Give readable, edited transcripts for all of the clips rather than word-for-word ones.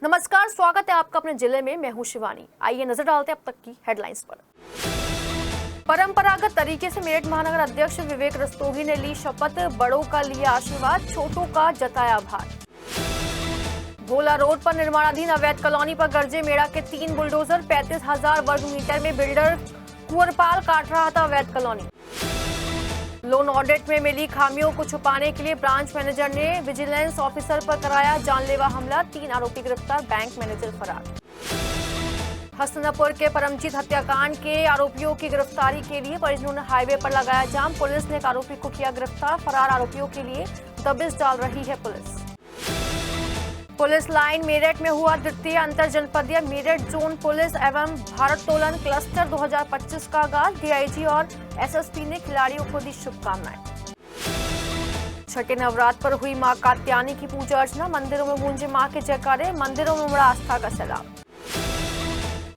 नमस्कार, स्वागत है आपका अपने जिले में। मैं हूं शिवानी। आइए नजर डालते हैं अब तक की हेडलाइंस पर। परंपरागत तरीके से मेरठ महानगर अध्यक्ष विवेक रस्तोगी ने ली शपथ, बड़ों का लिया आशीर्वाद, छोटों का जताया आभार। भोला रोड पर निर्माणाधीन अवैध कॉलोनी पर गरजे मेड़ा के 3 बुलडोजर, 35,000 वर्ग मीटर में बिल्डर कुंवरपाल काट रहा था अवैध कॉलोनी। लोन ऑडिट में मिली खामियों को छुपाने के लिए ब्रांच मैनेजर ने विजिलेंस ऑफिसर पर कराया जानलेवा हमला, 3 आरोपी गिरफ्तार, बैंक मैनेजर फरार। हसनपुर के परमजीत हत्याकांड के आरोपियों की गिरफ्तारी के लिए परिजनों ने हाईवे पर लगाया जाम, पुलिस ने एक आरोपी को किया गिरफ्तार, फरार आरोपियों के लिए दबिश डाल रही है पुलिस। पुलिस लाइन मेरठ में हुआ द्वितीय अंतर जनपदीय मेरठ जोन पुलिस एवं भारोत्तोलन क्लस्टर 2025 का आगाज, डीआईजी और एसएसपी ने खिलाड़ियों को दी शुभकामनाएं। छठे नवरात्र पर हुई मां कात्यायनी की पूजा अर्चना, मंदिरों में गूंजे मां के जयकारे, मंदिरों में उमड़ा आस्था का सैलाब।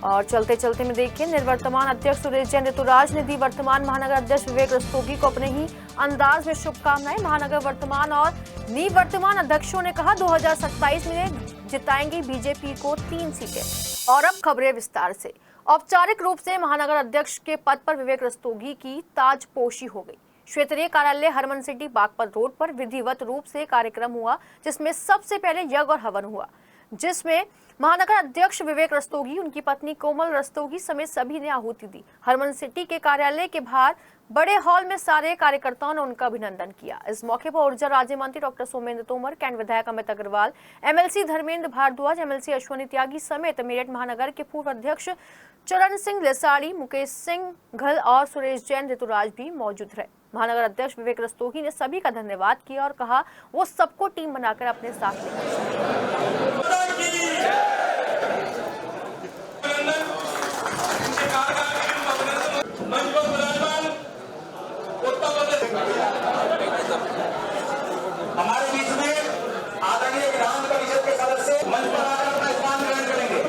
और चलते चलते में देखिए, निर्वर्तमान अध्यक्ष सुरेश जैन ऋतुराज ने दी वर्तमान महानगर अध्यक्ष विवेक रस्तोगी को अपने ही अंदाज में शुभकामनाएं। महानगर वर्तमान और निवर्तमान अध्यक्षों ने कहा 2027 में जिताएंगे बीजेपी को 3 सीटें। और अब खबरें विस्तार से। औपचारिक रूप से महानगर अध्यक्ष के पद पर विवेक रस्तोगी की ताजपोशी हो गई। क्षेत्रीय कार्यालय हरमन सिटी बागपत रोड पर विधिवत रूप से कार्यक्रम हुआ, जिसमें सबसे पहले यज्ञ और हवन हुआ, जिसमें महानगर अध्यक्ष विवेक रस्तोगी, उनकी पत्नी कोमल रस्तोगी समेत सभी ने आहुति दी। हरमन सिटी के कार्यालय के बाहर बड़े हॉल में सारे कार्यकर्ताओं ने उनका अभिनंदन किया। इस मौके पर ऊर्जा राज्य मंत्री डॉक्टर सोमेंद्र तोमर, कैंट विधायक अमित अग्रवाल, एमएलसी धर्मेंद्र भारद्वाज, एमएलसी अश्वनी त्यागी समेत मेरठ महानगर के पूर्व अध्यक्ष चरण सिंह लेसाड़ी, मुकेश सिंह घल और सुरेश जैन ऋतुराज भी मौजूद रहे। महानगर अध्यक्ष विवेक रस्तोगी ने सभी का धन्यवाद किया और कहा वो सबको टीम बनाकर अपने साथ लेकर। हमारे बीच में आदरणीय विधान परिषद के सदस्य मंच पर आकर अपना स्थान ग्रहण करेंगे।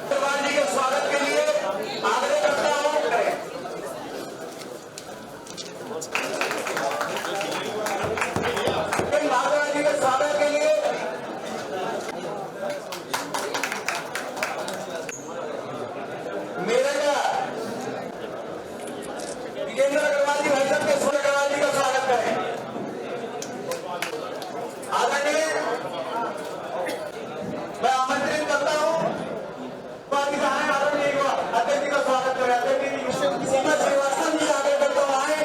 भगवान जी के स्वागत के लिए आग्रह करता हूं। महाराज जी के स्वागत के लिए मेरे विजेंद्र अग्रवाल जी भाई साहब के सोने अग्रवाल जी का स्वागत करें। आदरणीय मैं आमंत्रित करता हूं आदरणीय अध्यक्ष जी का स्वागत करें। अध्यक्ष जी सीमा श्रीवास्तव जी आगे करते हुए आए,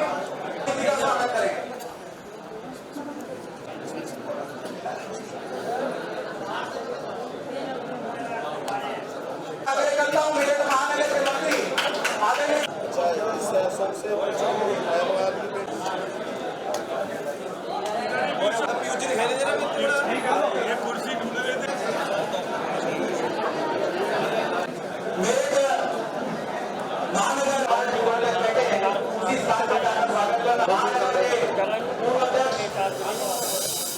जी का स्वागत करें। आग्रह करता हूं मेरे महानगर के मंत्री आदरणीय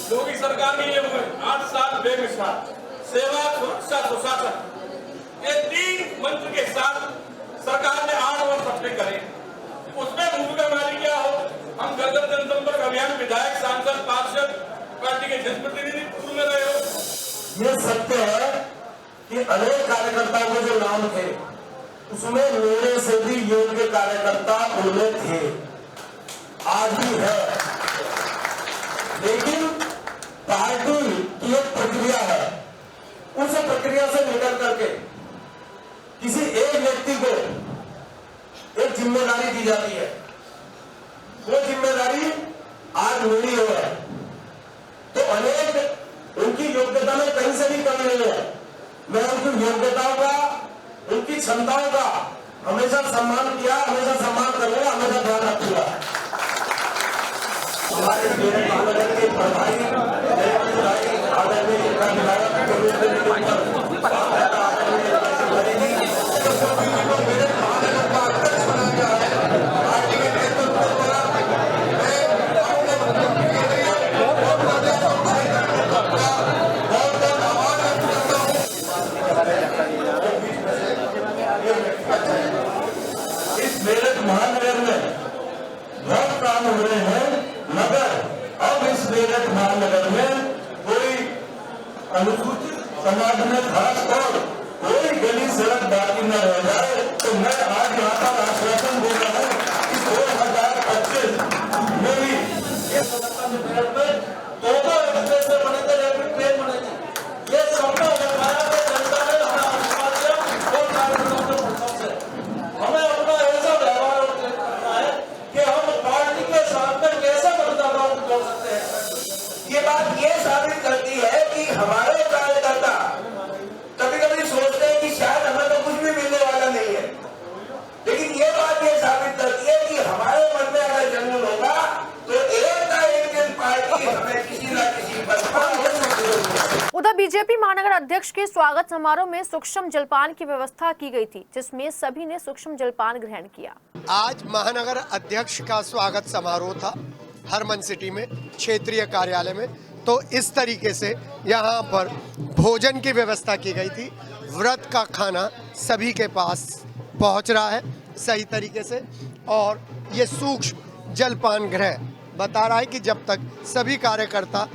योगी सरकार ने 8 साल बेमिसाल सेवा, सुरक्षा, सुशासन, ये 3 मंत्र के साथ सरकार ने 8 वर्ष अपने करे। उसमें भूमिका हमारी क्या हो? हम गदर जनसंपर्क अभियान विधायक, सांसद, पार्षद, पार्टी के जनप्रतिनिधि में रहे हो। ये सत्य है कि अनेक कार्यकर्ताओं के जो नाम थे उसमें मेरे से भी योग्य कार्यकर्ता उनमें थे, आज भी है। लेकिन पार्टी की एक प्रक्रिया है, उस प्रक्रिया से निकल करके किसी एक व्यक्ति को एक जिम्मेदारी दी जाती है। वो जिम्मेदारी आज मेरी हो है, तो अनेक उनकी योग्यता में कहीं से भी कमी नहीं है। मैं उनकी योग्यताओं का, उनकी क्षमताओं का हमेशा सम्मान किया, हमेशा सम्मान करूंगा, हमेशा ध्यान रखूंगा। हमारे मेरठ महानगर के प्रभारी इस मेरठ महानगर में बहुत काम हो रहे हैं, मगर अब इस मेरठ महानगर में कोई अनुसूचित समाज में खास तौर कोई गली सड़क बाकी न रह जाए। तो मैं आज यहाँ पर आश्वासन दे रहा हूँ कि 2025 में भी ये 77 मिनट में दो एक्सप्रेस से बनेंगे, रैपिड ट्रेन बनेगी। ये सपना दिखाया कि जनता ने हमें आशीर्वाद दिया और कार्यकर्ताओं के माध्यम से हमें अपना ऐसा व्यवहार करना है कि हम पार्टी के साथ में कैसे मतदाताओं को जोड़ सकते हैं। ये बात ये साबित करती है कि हमारे कार्यकर्ता कभी कभी सोचते हैं कि शायद हमें तो कुछ भी मिलने वाला नहीं है, लेकिन ये बात ये साबित करती है कि हमारे मन में अगर जनून होगा तो एक दिन पार्टी हमें किसी न किसी पर। उधर बीजेपी महानगर अध्यक्ष के स्वागत समारोह में सूक्ष्म जलपान की व्यवस्था की गई थी, जिसमें सभी ने सूक्ष्म जलपान ग्रहण किया। आज महानगर अध्यक्ष का स्वागत समारोह था हरमन सिटी में, क्षेत्रीय कार्यालय में। तो इस तरीके से यहाँ पर भोजन की व्यवस्था की गई थी। व्रत का खाना सभी के पास पहुँच रहा है सही तरीके से, और ये सूक्ष्म जलपान गृह बता रहा है कि जब तक सभी कार्यकर्ता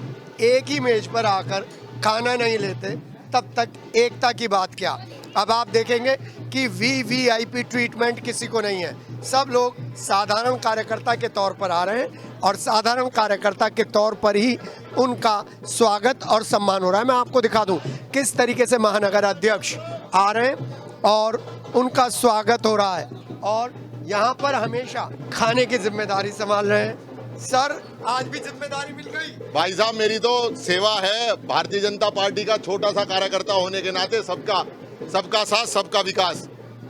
एक ही मेज पर आकर खाना नहीं लेते तब तक एकता की बात क्या। अब आप देखेंगे कि वीवीआईपी ट्रीटमेंट किसी को नहीं है, सब लोग साधारण कार्यकर्ता के तौर पर आ रहे हैं और साधारण कार्यकर्ता के तौर पर ही उनका स्वागत और सम्मान हो रहा है। मैं आपको दिखा दूं किस तरीके से महानगर अध्यक्ष आ रहे हैं और उनका स्वागत हो रहा है, और यहाँ पर हमेशा खाने की जिम्मेदारी संभाल रहे हैं। सर, आज भी जिम्मेदारी मिल गई। भाई साहब, मेरी तो सेवा है। भारतीय जनता पार्टी का छोटा सा कार्यकर्ता होने के नाते सबका साथ सबका विकास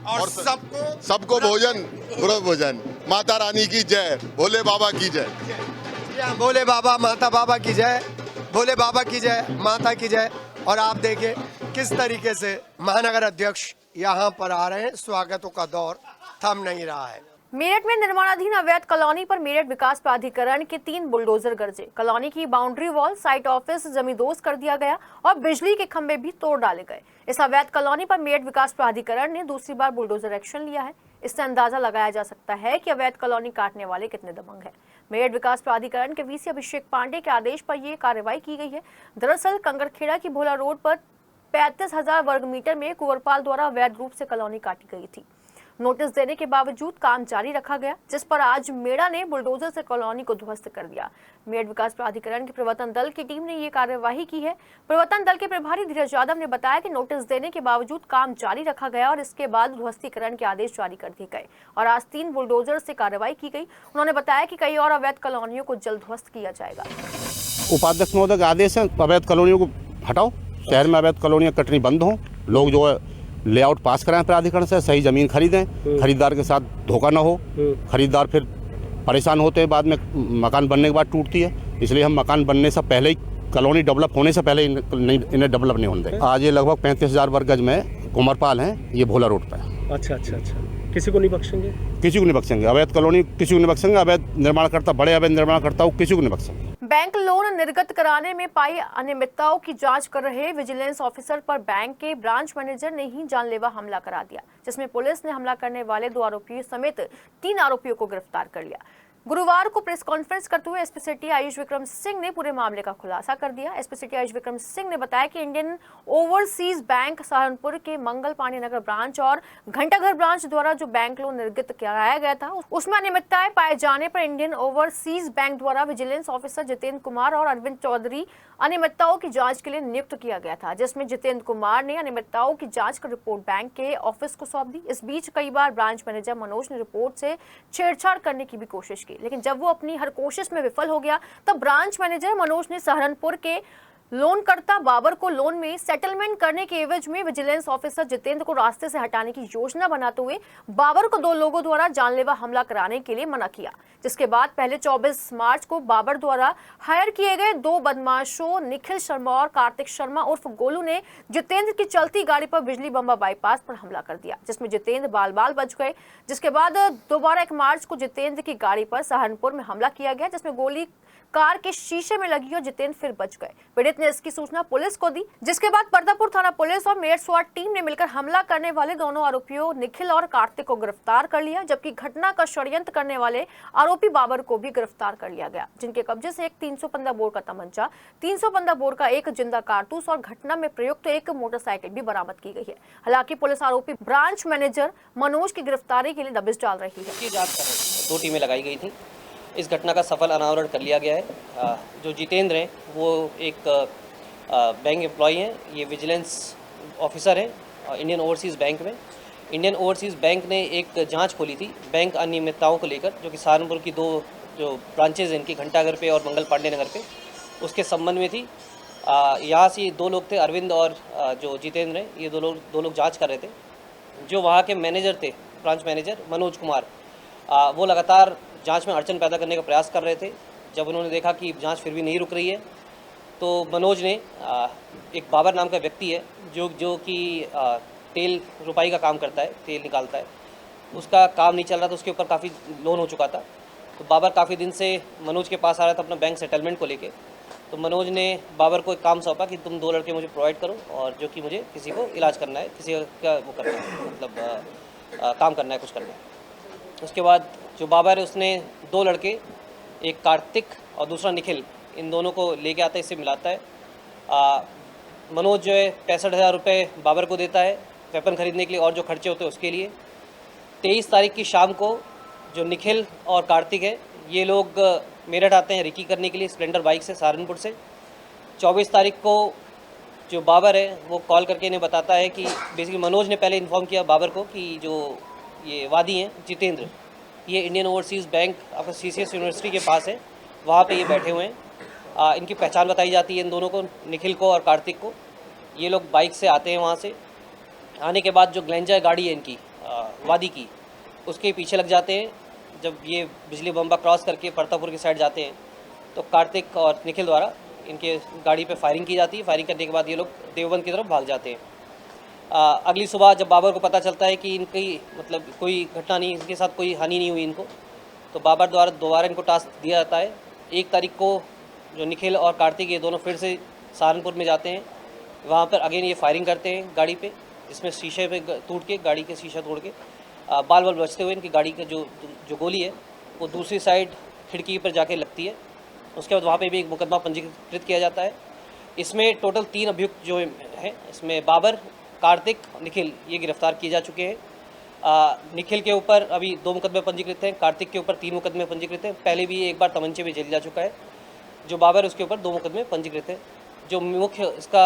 और सबको भोजन, भोजन। माता रानी की जय, भोले बाबा की जय। भोले बाबा, माता बाबा की जय, भोले बाबा की जय, माता की जय। और आप देखिए किस तरीके से महानगर अध्यक्ष यहाँ पर आ रहे हैं। स्वागतों का दौर थम नहीं रहा है। मेरठ में निर्माणाधीन अवैध कॉलोनी पर मेरठ विकास प्राधिकरण के 3 बुलडोजर गरजे। कॉलोनी की बाउंड्री वॉल, साइट ऑफिस जमींदोज कर दिया गया और बिजली के खंभे भी तोड़ डाले गए। इस अवैध कॉलोनी पर मेरठ विकास प्राधिकरण ने दूसरी बार बुलडोजर एक्शन लिया है। इससे अंदाजा लगाया जा सकता है कि अवैध कॉलोनी काटने वाले कितने दबंग हैं। मेरठ विकास प्राधिकरण के वीसी अभिषेक पांडे के आदेश पर यह कार्रवाई की गई है। दरअसल कंगरखेड़ा की भोला रोड पर 35,000 वर्ग मीटर में कुंवरपाल द्वारा अवैध रूप से कॉलोनी काटी गई थी। नोटिस देने के बावजूद काम जारी रखा गया, जिस पर आज मेड़ा ने बुलडोजर से कॉलोनी को ध्वस्त कर दिया। मेरठ विकास प्राधिकरण के प्रवर्तन दल की टीम ने ये कार्यवाही की है। प्रवर्तन दल के प्रभारी धीरज यादव ने बताया कि नोटिस देने के बावजूद काम जारी रखा गया और इसके बाद ध्वस्तीकरण के आदेश जारी कर दिए गए और आज 3 बुलडोजर से कार्रवाई की गई। उन्होंने बताया कि कई और अवैध कॉलोनियों को जल्द ध्वस्त किया जाएगा। उपाध्यक्ष महोदय का आदेश है, अवैध कॉलोनियों को हटाओ। शहर में अवैध कॉलोनियाँ कटनी बंद हों। लोग जो है लेआउट पास कराएं प्राधिकरण से, सही जमीन खरीदें, खरीदार के साथ धोखा ना हो। खरीदार फिर परेशान होते हैं, बाद में मकान बनने के बाद टूटती है। इसलिए हम मकान बनने से पहले ही, कॉलोनी डेवलप होने से पहले इन्हें डेवलप नहीं होने दें। आज ये लगभग 35,000 वर्ग गज में कुंवरपाल हैं, ये भोला रोड पर। अच्छा, किसी को नहीं बख्शेंगे? किसी को नहीं बख्शेंगे। अवैध कॉलोनी किसी को नहीं बख्शेंगे। अवैध निर्माणकर्ता, बड़े अवैध निर्माणकर्ता किसी को नहीं बख्शेंगे। बैंक लोन निर्गत कराने में पाई अनियमितताओं की जांच कर रहे विजिलेंस ऑफिसर पर बैंक के ब्रांच मैनेजर ने ही जानलेवा हमला करा दिया, जिसमें पुलिस ने हमला करने वाले 2 आरोपियों समेत 3 आरोपियों को गिरफ्तार कर लिया। गुरुवार को प्रेस कॉन्फ्रेंस करते हुए एसपी सिटी आयुष विक्रम सिंह ने पूरे मामले का खुलासा कर दिया। एसपी सिटी आयुष विक्रम सिंह ने बताया कि इंडियन ओवरसीज बैंक सहारनपुर के मंगल पांडे नगर ब्रांच और घंटाघर ब्रांच द्वारा जो बैंक लोन निर्गत कराया गया था, उसमें अनियमितताएं पाए जाने पर इंडियन ओवरसीज बैंक द्वारा विजिलेंस ऑफिसर जितेंद्र कुमार और अरविंद चौधरी अनियमितताओं की जांच के लिए नियुक्त किया गया था, जिसमें जितेंद्र कुमार ने अनियमितताओं की जांच कर रिपोर्ट बैंक के ऑफिस को सौंप दी। इस बीच कई बार ब्रांच मैनेजर मनोज ने रिपोर्ट से छेड़छाड़ करने की भी कोशिश की, लेकिन जब वो अपनी हर कोशिश में विफल हो गया तब ब्रांच मैनेजर मनोज ने सहारनपुर के लोनकर्ता बाबर को लोन में सेटलमेंट करने के एवज में विजिलेंस ऑफिसर जितेंद्र को रास्ते से हटाने की योजना बनाते हुए बाबर को 2 लोगों द्वारा जानलेवा हमला कराने के लिए मना किया, जिसके बाद पहले 24 मार्च को बाबर द्वारा हायर किए गए 2 बदमाशों निखिल शर्मा और कार्तिक शर्मा उर्फ गोलू ने जितेंद्र की चलती गाड़ी पर बिजली बम्बा बाईपास पर हमला कर दिया, जिसमें जितेंद्र बाल बाल बच गए। जिसके बाद दोबारा 1 मार्च को जितेंद्र की गाड़ी पर सहारनपुर में हमला किया गया, जिसमें गोली कार के शीशे में लगी और जितेंद्र फिर बच गए। पीड़ित ने इसकी सूचना पुलिस को दी, जिसके बाद परतापुर थाना पुलिस और मेयर स्वाट टीम ने मिलकर हमला करने वाले दोनों आरोपियों निखिल और कार्तिक को गिरफ्तार कर लिया, जबकि घटना का षड्यंत्र करने वाले आरोपी बाबर को भी गिरफ्तार कर लिया गया, जिनके कब्जे से एक 315 बोर का तमंचा, 315 बोर का एक जिंदा कारतूस और घटना में प्रयुक्त एक मोटरसाइकिल भी बरामद की गई है। हालांकि पुलिस आरोपी ब्रांच मैनेजर मनोज की गिरफ्तारी के लिए दबिश डाल रही है। जांच कर रहे, 2 टीमें लगाई गई थी। इस घटना का सफल अनावरण कर लिया गया है। जो जितेंद्र हैं वो एक बैंक एम्प्लॉई हैं, ये विजिलेंस ऑफिसर हैं इंडियन ओवरसीज़ बैंक में। इंडियन ओवरसीज़ बैंक ने एक जांच खोली थी बैंक अनियमितताओं को लेकर, जो कि सहारनपुर की 2 जो ब्रांचेज हैं इनकी, घंटाघर पे और मंगल पांडे नगर पे, उसके संबंध में थी। यहाँ से 2 लोग थे, अरविंद और जो जितेंद्र हैं, ये दो लोग जाँच कर रहे थे। जो वहाँ के मैनेजर थे, ब्रांच मैनेजर मनोज कुमार, वो लगातार जांच में अड़चन पैदा करने का प्रयास कर रहे थे। जब उन्होंने देखा कि जांच फिर भी नहीं रुक रही है, तो मनोज ने एक बाबर नाम का व्यक्ति है जो कि तेल रुपाई का काम करता है, तेल निकालता है, उसका काम नहीं चल रहा था, उसके ऊपर काफ़ी लोन हो चुका था। तो बाबर काफ़ी दिन से मनोज के पास आ रहा था अपना बैंक सेटलमेंट को लेके। तो मनोज ने बाबर को एक काम सौंपा कि तुम 2 लड़के मुझे प्रोवाइड करो, और जो कि मुझे किसी को इलाज करना है, किसी का वो करना है, मतलब काम करना है, कुछ करना है। उसके बाद जो बाबर है उसने 2 लड़के, एक कार्तिक और दूसरा निखिल, इन दोनों को लेके आता है, इससे मिलाता है। मनोज जो है 65,000 रुपये बाबर को देता है वेपन खरीदने के लिए और जो खर्चे होते हैं उसके लिए। 23 तारीख की शाम को जो निखिल और कार्तिक है, ये लोग मेरठ आते हैं रिकी करने के लिए स्प्लेंडर बाइक से सहारनपुर से। 24 तारीख को जो बाबर है वो कॉल करके इन्हें बताता है कि बेसिकली मनोज ने पहले इन्फॉर्म किया बाबर को कि जो ये वादी हैं जितेंद्र, ये इंडियन ओवरसीज़ बैंक आपका CCS यूनिवर्सिटी के पास है, वहाँ पे ये बैठे हुए हैं। इनकी पहचान बताई जाती है इन दोनों को, निखिल को और कार्तिक को। ये लोग बाइक से आते हैं, वहाँ से आने के बाद जो ग्लेंजा गाड़ी है इनकी वादी की, उसके पीछे लग जाते हैं। जब ये बिजली बम्बा क्रॉस करके परतापुर की साइड जाते हैं तो कार्तिक और निखिल द्वारा इनके गाड़ी पे फायरिंग की जाती है। फायरिंग करने के बाद ये लोग देवबंद की तरफ भाग जाते हैं। अगली सुबह जब बाबर को पता चलता है कि इनकी मतलब कोई घटना नहीं, इनके साथ कोई हानि नहीं हुई इनको, तो बाबर द्वारा दोबारा इनको टास्क दिया जाता है। 1 तारीख को जो निखिल और कार्तिक ये दोनों फिर से सहारनपुर में जाते हैं, वहाँ पर अगेन ये फायरिंग करते हैं गाड़ी पे, जिसमें शीशे पे टूट के, गाड़ी के शीशा तोड़ के बाल बचते हुए इनकी गाड़ी का जो गोली है वो दूसरी साइड खिड़की पर जाके लगती है। उसके बाद वहाँ पे भी एक मुकदमा पंजीकृत किया जाता है। इसमें टोटल 3 अभियुक्त जो हैं, इसमें बाबर, कार्तिक, निखिल, ये गिरफ्तार किए जा चुके हैं। निखिल के ऊपर अभी 2 मुकदमे पंजीकृत हैं, कार्तिक के ऊपर 3 मुकदमे पंजीकृत हैं। पहले भी एक बार तमंचे में जेल जा चुका है। जो बाबर उसके ऊपर 2 मुकदमे पंजीकृत हैं। जो मुख्य इसका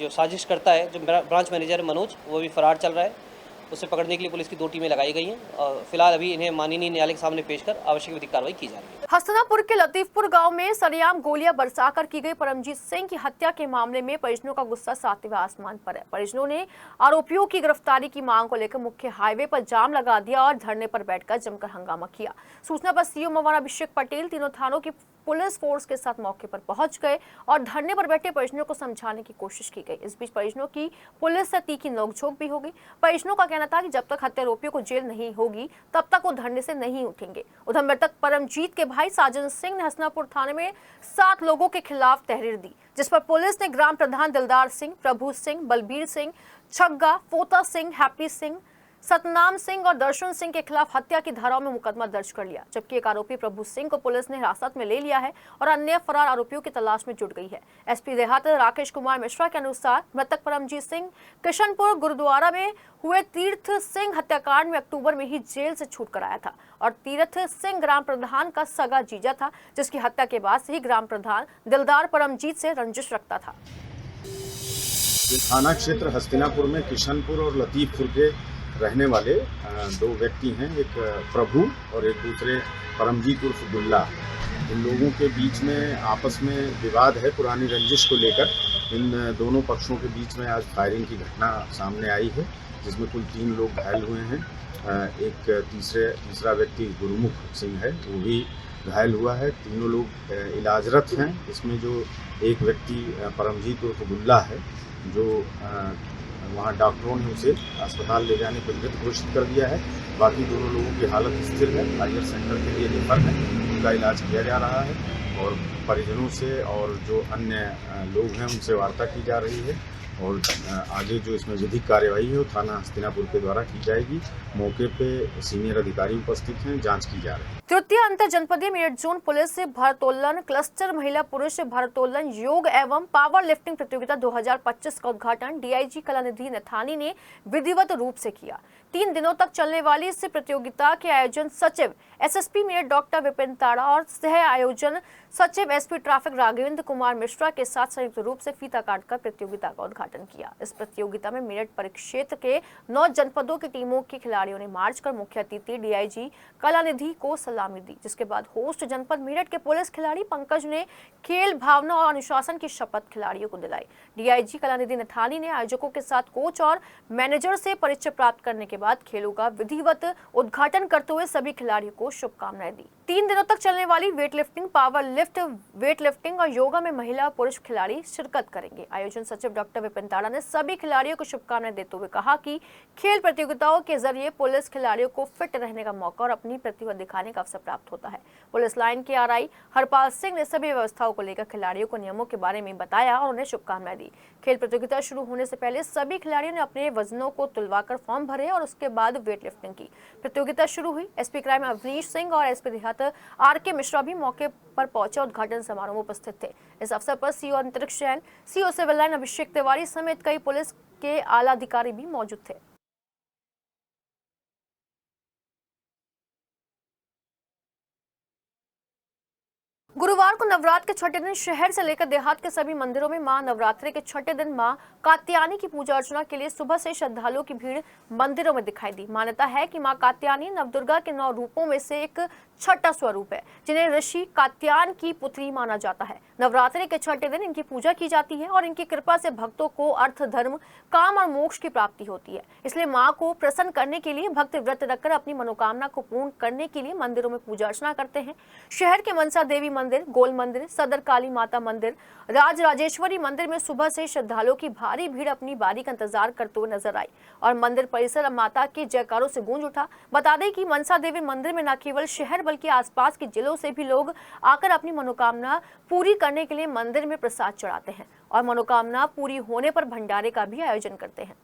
जो साजिश करता है, जो ब्रांच मैनेजर है मनोज, वो भी फरार चल रहा है। उसे पकड़ने के लिए पुलिस की 2 टीमें लगाई गई हैं और फिलहाल अभी इन्हें माननीय न्यायालय के सामने पेश कर आवश्यक विधिक कार्रवाई की जा रही है। हस्तिनापुर के लतीफपुर गांव में सरेआम गोलियां बरसाकर की गई परमजीत सिंह की हत्या के मामले में परिजनों का गुस्सा 7वें आसमान पर है। परिजनों ने आरोपियों की गिरफ्तारी की मांग को लेकर मुख्य हाईवे पर जाम लगा दिया और धरने पर बैठकर जमकर हंगामा किया। सूचना पर सीओ मवाना अभिषेक पटेल तीनों थानों की पुलिस फोर्स के साथ मौके पर पहुंच गए और धरने पर बैठे परिजनों को समझाने की कोशिश की गई। इस बीच परिजनों की पुलिस से तीखी नोकझोंक भी हो गई। परिजनों का कहना था कि जब तक हत्यारोपियों को जेल नहीं होगी तब तक वो धरने से नहीं उठेंगे। उधर मृतक परमजीत के भाई साजन सिंह ने हस्तिनापुर थाने में 7 लोगों के खिलाफ तहरीर दी, जिस पर पुलिस ने ग्राम प्रधान दिलदार सिंह, प्रभु सिंह, बलबीर सिंह, छग्गा, फोता सिंह, हैप्पी सिंह, सतनाम सिंह और दर्शन सिंह के खिलाफ हत्या की धाराओं में मुकदमा दर्ज कर लिया, जबकि एक आरोपी प्रभु सिंह को पुलिस ने हिरासत में ले लिया है और अन्य फरार आरोपियों की तलाश में जुट गई है। एसपी देहात राकेश कुमार मिश्रा के अनुसार मृतक परमजीत सिंह किशनपुर गुरुद्वारा में हुए तीर्थ सिंह हत्याकांड में अक्टूबर में ही जेल से छूट कर आया था और तीर्थ सिंह ग्राम प्रधान का सगा जीजा था, जिसकी हत्या के बाद से ही ग्राम प्रधान दिलदार परमजीत से रंजिश रखता था। थाना क्षेत्र हस्तिनापुर में किशनपुर और लतीफपुर के रहने वाले 2 व्यक्ति हैं, एक प्रभु और एक दूसरे परमजीत उर्फ गुल्ला। इन लोगों के बीच में आपस में विवाद है पुरानी रंजिश को लेकर। इन दोनों पक्षों के बीच में आज फायरिंग की घटना सामने आई है, जिसमें कुल 3 लोग घायल हुए हैं। एक तीसरा व्यक्ति गुरुमुख सिंह है, वो भी घायल हुआ है। तीनों लोग इलाजरत हैं। इसमें जो एक व्यक्ति परमजीत उर्फ गुल्ला है, जो वहाँ डॉक्टरों ने उसे अस्पताल ले जाने पर मृत घोषित कर दिया है। बाकी दोनों लोगों की हालत स्थिर है, हायर सेंटर के लिए रेफर है, उनका इलाज किया जा रहा है। और परिजनों से और जो अन्य लोग हैं उनसे वार्ता की जा रही है और आगे जो इसमें विधिक कार्यवाही है वो थाना हस्तिनापुर के द्वारा की जाएगी। मौके पे सीनियर अधिकारी उपस्थित हैं, जांच की जा रही है। तृतीय अंतर जनपदीय मेरठ जोन पुलिस से भारोत्तोलन क्लस्टर महिला पुरुष भारोत्तोलन योग एवं पावर लिफ्टिंग प्रतियोगिता 2025 का उद्घाटन डीआईजी कलानिधि नथानी ने विधिवत रूप से किया। 3 दिनों तक चलने वाली इस प्रतियोगिता के आयोजन सचिव एसएसपी मेरठ डॉक्टर विपिन ताड़ा और सह आयोजन सचिव एसपी ट्रैफिक राघवेंद्र कुमार मिश्रा के साथ संयुक्त रूप से फीता काटकर प्रतियोगिता का उद्घाटन किया। इस प्रतियोगिता में मेरठ परिक्षेत्र के 9 जनपदों की टीमों के खिलाड़ियों ने मार्च कर मुख्य अतिथि डीआईजी कलानिधि को सलामी दी, जिसके बाद होस्ट जनपद मेरठ के पुलिस खिलाड़ी पंकज ने खेल भावना और अनुशासन की शपथ खिलाड़ियों को दिलाई। डीआईजी कलानिधि नथानी ने आयोजकों के साथ कोच और मैनेजर से परिचय प्राप्त करने के बाद खेलों का विधिवत उद्घाटन करते हुए सभी खिलाड़ियों को शुभकामनाएं दी। 3 दिनों तक चलने वाली weight lifting, power lift, weight lifting और योगा में महिला पुरुष खिलाड़ी शिरकत करेंगे। आयोजन सचिव डॉक्टर विपिन ताड़ा ने सभी खिलाड़ियों को शुभकामनाएं देते हुए कहा कि खेल प्रतियोगिताओं के जरिए पुलिस खिलाड़ियों को फिट रहने का मौका और अपनी प्रतिभा दिखाने का अवसर प्राप्त होता है। पुलिस लाइन के आरआई हरपाल सिंह ने सभी व्यवस्थाओं को लेकर खिलाड़ियों को नियमों के बारे में बताया और उन्हें शुभकामनाएं दी। खेल प्रतियोगिता शुरू होने से पहले सभी खिलाड़ियों ने अपने वजनों को तुलवाकर फॉर्म भरे और उसके बाद वेट लिफ्टिंग की। प्रतियोगिता शुरू हुई। एसपी क्राइम अवनीश सिंह और एसपी देहात आरके मिश्रा भी मौके पर पहुंचे, उद्घाटन समारोह में उपस्थित थे। इस अवसर पर सीओ अंतरिक्ष Jain, CO civil line Abhishek Tiwari समेत कई पुलिस के आला अधिकारी भी मौजूद थे। गुरुवार को नवरात्र के छठे दिन शहर से लेकर देहात के सभी मंदिरों में मां नवरात्रि के छठे दिन मां कात्यायनी की पूजा अर्चना के लिए सुबह से श्रद्धालुओं की भीड़ मंदिरों में दिखाई दी। मान्यता है कि मां कात्यायनी नवदुर्गा के 9 रूपों में से एक छठा स्वरूप है, जिन्हें ऋषि कात्यायन की पुत्री माना जाता है। नवरात्रि के छठे दिन इनकी पूजा की जाती है और इनकी कृपा से भक्तों को अर्थ, धर्म, काम और मोक्ष की प्राप्ति होती है। इसलिए मां को प्रसन्न करने के लिए भक्त व्रत रखकर अपनी मनोकामना को पूर्ण करने के लिए मंदिरों में पूजा अर्चना करते हैं। शहर के मनसा देवी मंदिर, गोल मंदिर, सदर काली माता मंदिर, राज राजेश्वरी मंदिर में सुबह से श्रद्धालुओं की भारी भीड़ अपनी बारी का इंतजार करते हुए नजर आई और मंदिर परिसर माता के जयकारों से गूंज उठा। बता दें कि मनसा देवी मंदिर में न केवल शहर बल्कि आसपास के जिलों से भी लोग आकर अपनी मनोकामना पूरी करने के लिए मंदिर में प्रसाद चढ़ाते हैं और मनोकामना पूरी होने पर भंडारे का भी आयोजन करते हैं।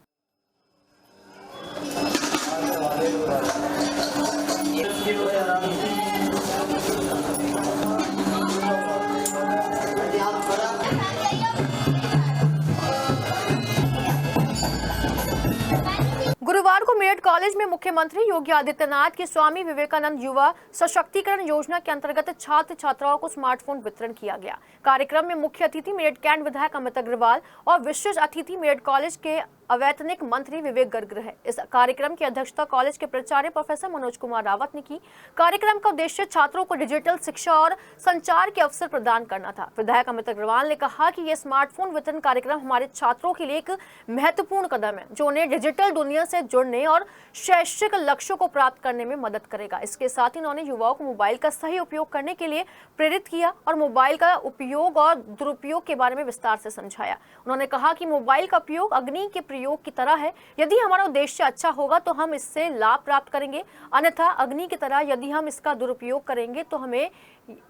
गुरुवार को मेरठ कॉलेज में मुख्यमंत्री योगी आदित्यनाथ की स्वामी विवेकानंद युवा सशक्तिकरण योजना के अंतर्गत छात्र छात्राओं को स्मार्टफोन वितरण किया गया। कार्यक्रम में मुख्य अतिथि मेरठ कैंट विधायक अमित अग्रवाल और विशेष अतिथि मेरठ कॉलेज के अवैतनिक मंत्री विवेक गर्ग रहे। इस कार्यक्रम की अध्यक्षता कॉलेज के प्राचार्य प्रोफेसर मनोज कुमार रावत ने की। कार्यक्रम का उद्देश्य छात्रों को डिजिटल शिक्षा और संचार के अवसर प्रदान करना था। विधायक अमित अग्रवाल ने कहा कि यह स्मार्टफोन वितरण कार्यक्रम हमारे छात्रों के लिए एक महत्वपूर्ण कदम है, जो उन्हें डिजिटल दुनिया से जुड़ने और शैक्षिक लक्ष्यों को प्राप्त करने में मदद करेगा। इसके साथ ही उन्होंने युवाओं को मोबाइल का सही उपयोग करने के लिए प्रेरित किया और मोबाइल का उपयोग और दुरुपयोग के बारे में विस्तार से समझाया। उन्होंने कहा कि मोबाइल का उपयोग अग्नि के प्रयोग की तरह है। यदि हमारा उद्देश्य अच्छा होगा तो हम इससे लाभ प्राप्त करेंगे, अन्यथा अग्नि की तरह यदि हम इसका दुरुपयोग करेंगे तो हमें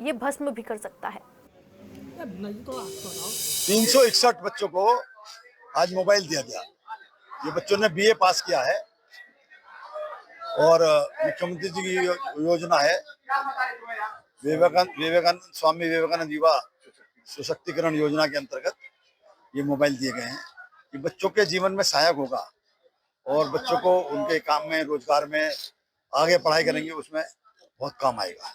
ये भस्म भी कर सकता है। 361 बच्चों को आज मोबाइल दिया गया। ये बच्चों ने बीए पास किया है और मुख्यमंत्री जी की योजना है स्वामी विवेकानंद युवा सशक्तिकरण योजना के अंतर्गत ये मोबाइल दिए गए हैं। ये बच्चों के जीवन में सहायक होगा और बच्चों को उनके काम में, रोजगार में, आगे पढ़ाई करेंगे उसमें बहुत काम आएगा।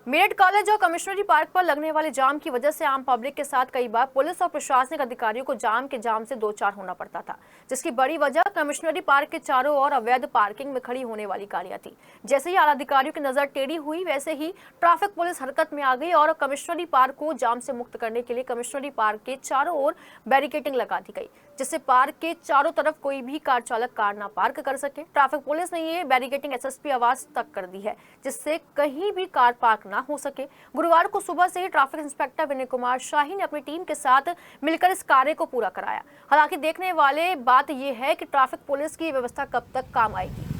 मेरठ कॉलेज और कमिश्नरी पार्क पर लगने वाले जाम की वजह से आम पब्लिक के साथ कई बार पुलिस और प्रशासनिक अधिकारियों को जाम से दो चार होना पड़ता था, जिसकी बड़ी वजह कमिश्नरी पार्क के चारों ओर अवैध पार्किंग में खड़ी होने वाली गाड़ियां थी। जैसे ही आला अधिकारियों की नजर टेढ़ी हुई, वैसे ही ट्रैफिक पुलिस हरकत में आ गई और कमिश्नरी पार्क को जाम से मुक्त करने के लिए कमिश्नरी पार्क के चारों ओर बैरिकेडिंग लगा दी गई, जिससे पार्क के चारों तरफ कोई भी कार चालक कार ना पार्क कर सके। ट्रैफिक पुलिस ने ये बैरिकेडिंग एसएसपी आवास तक कर दी है, जिससे कहीं भी कार पार्क ना हो सके। गुरुवार को सुबह से ही ट्रैफिक इंस्पेक्टर विनय कुमार शाही ने अपनी टीम के साथ मिलकर इस कार्य को पूरा कराया। हालांकि देखने वाले बात यह है कि ट्रैफिक पुलिस की व्यवस्था कब तक काम आएगी।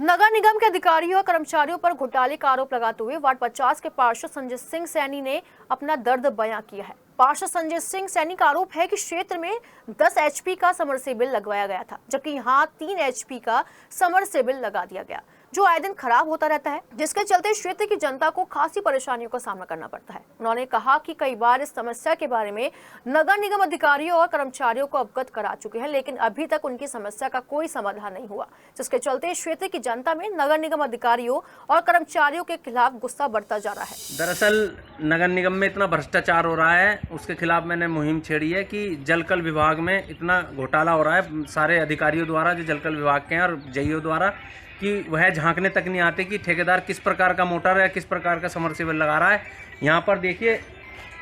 नगर निगम के अधिकारियों और कर्मचारियों पर घोटाले का आरोप लगाते हुए वार्ड 50 के पार्षद संजय सिंह सैनी ने अपना दर्द बयां किया है। पार्षद संजय सिंह सैनी का आरोप है कि क्षेत्र में 10 एचपी का समरसेबल लगवाया गया था, जबकि यहां 3 एचपी का समरसेबल लगा दिया गया, जो आए दिन खराब होता रहता है, जिसके चलते क्षेत्र की जनता को खासी परेशानियों का सामना करना पड़ता है। उन्होंने कहा कि कई बार इस समस्या के बारे में नगर निगम अधिकारियों और कर्मचारियों को अवगत करा चुके हैं, लेकिन अभी तक उनकी समस्या का कोई समाधान नहीं हुआ, जिसके चलते क्षेत्र की जनता में नगर निगम अधिकारियों और कर्मचारियों के खिलाफ गुस्सा बढ़ता जा रहा है। दरअसल नगर निगम में इतना भ्रष्टाचार हो रहा है, उसके खिलाफ मैंने मुहिम छेड़ी है कि जलकल विभाग में इतना घोटाला हो रहा है सारे अधिकारियों द्वारा, जो जलकल विभाग के हैं और जेईओ द्वारा, कि वह झांकने तक नहीं आते कि ठेकेदार किस प्रकार का मोटर या किस प्रकार का समरसेबल लगा रहा है। यहाँ पर देखिए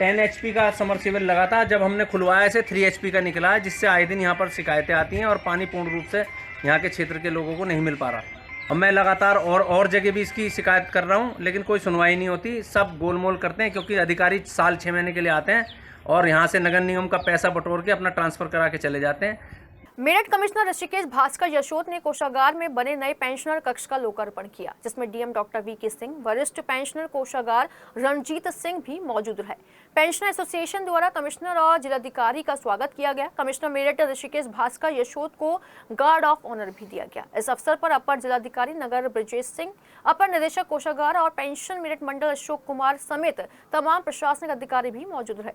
10 एचपी का समरसेबल लगा था, जब हमने खुलवाया इसे 3 एचपी का निकला है, जिससे आए दिन यहाँ पर शिकायतें आती हैं और पानी पूर्ण रूप से यहाँ के क्षेत्र के लोगों को नहीं मिल पा रहा। अब मैं लगातार और जगह भी इसकी शिकायत कर रहा हूँ, लेकिन कोई सुनवाई नहीं होती, सब गोलमोल करते हैं, क्योंकि अधिकारी साल 6 महीने के लिए आते हैं और यहाँ से नगर निगम का पैसा बटोर के अपना ट्रांसफ़र करा के चले जाते हैं। मेरठ कमिश्नर ऋषिकेश भास्कर यशोद ने कोषागार में बने नए पेंशनर कक्ष का लोकार्पण किया, जिसमें डीएम डॉक्टर वीके सिंह, वरिष्ठ पेंशनर कोषागार रणजीत सिंह भी मौजूद रहे। पेंशनर एसोसिएशन द्वारा कमिश्नर और जिलाधिकारी का स्वागत किया गया। कमिश्नर मेरठ ऋषिकेश भास्कर यशोद को गार्ड ऑफ ऑनर भी दिया गया। इस अवसर पर अपर जिलाधिकारी नगर ब्रजेश सिंह, अपर निदेशक कोषागार और पेंशन मेरठ मंडल अशोक कुमार समेत तमाम प्रशासनिक अधिकारी भी मौजूद रहे।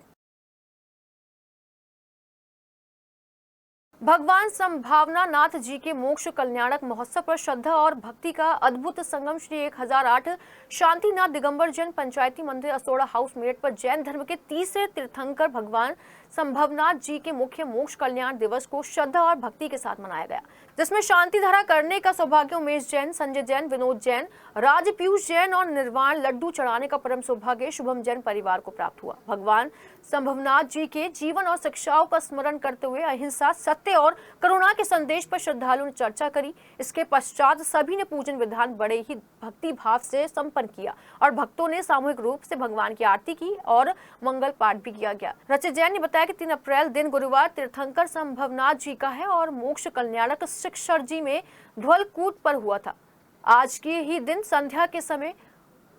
भगवान संभावना नाथ जी के मोक्ष कल्याणक महोत्सव पर श्रद्धा और भक्ति का अद्भुत संगम श्री 1008 शांतिनाथ दिगंबर जैन पंचायती मंदिर असोड़ा हाउस मेरठ पर जैन धर्म के तीसरे तीर्थंकर भगवान संभवनाथ जी के मुख्य मोक्ष कल्याण दिवस को श्रद्धा और भक्ति के साथ मनाया गया, जिसमें शांति धारा करने का सौभाग्य उमेश जैन, संजय जैन, विनोद जैन, राज पीयूष जैन और निर्वाण लड्डू चढ़ाने का परम सौभाग्य शुभम जैन परिवार को प्राप्त हुआ। भगवान संभवनाथ जी के जीवन और शिक्षाओं का स्मरण करते हुए अहिंसा, सत्य और करुणा के संदेश पर श्रद्धालुओं ने चर्चा करी। इसके पश्चात सभी ने पूजन विधान बड़े ही भक्ति भाव से संपन्न किया और भक्तों ने सामूहिक रूप से भगवान की आरती की और मंगल पाठ भी किया गया। रचित जैन ने बताया कि 3 अप्रैल दिन गुरुवार तीर्थंकर संभवनाथ जी का है और मोक्ष कल्याणक शिक्षर जी में ध्वलकूट पर हुआ था। आज के ही दिन संध्या के समय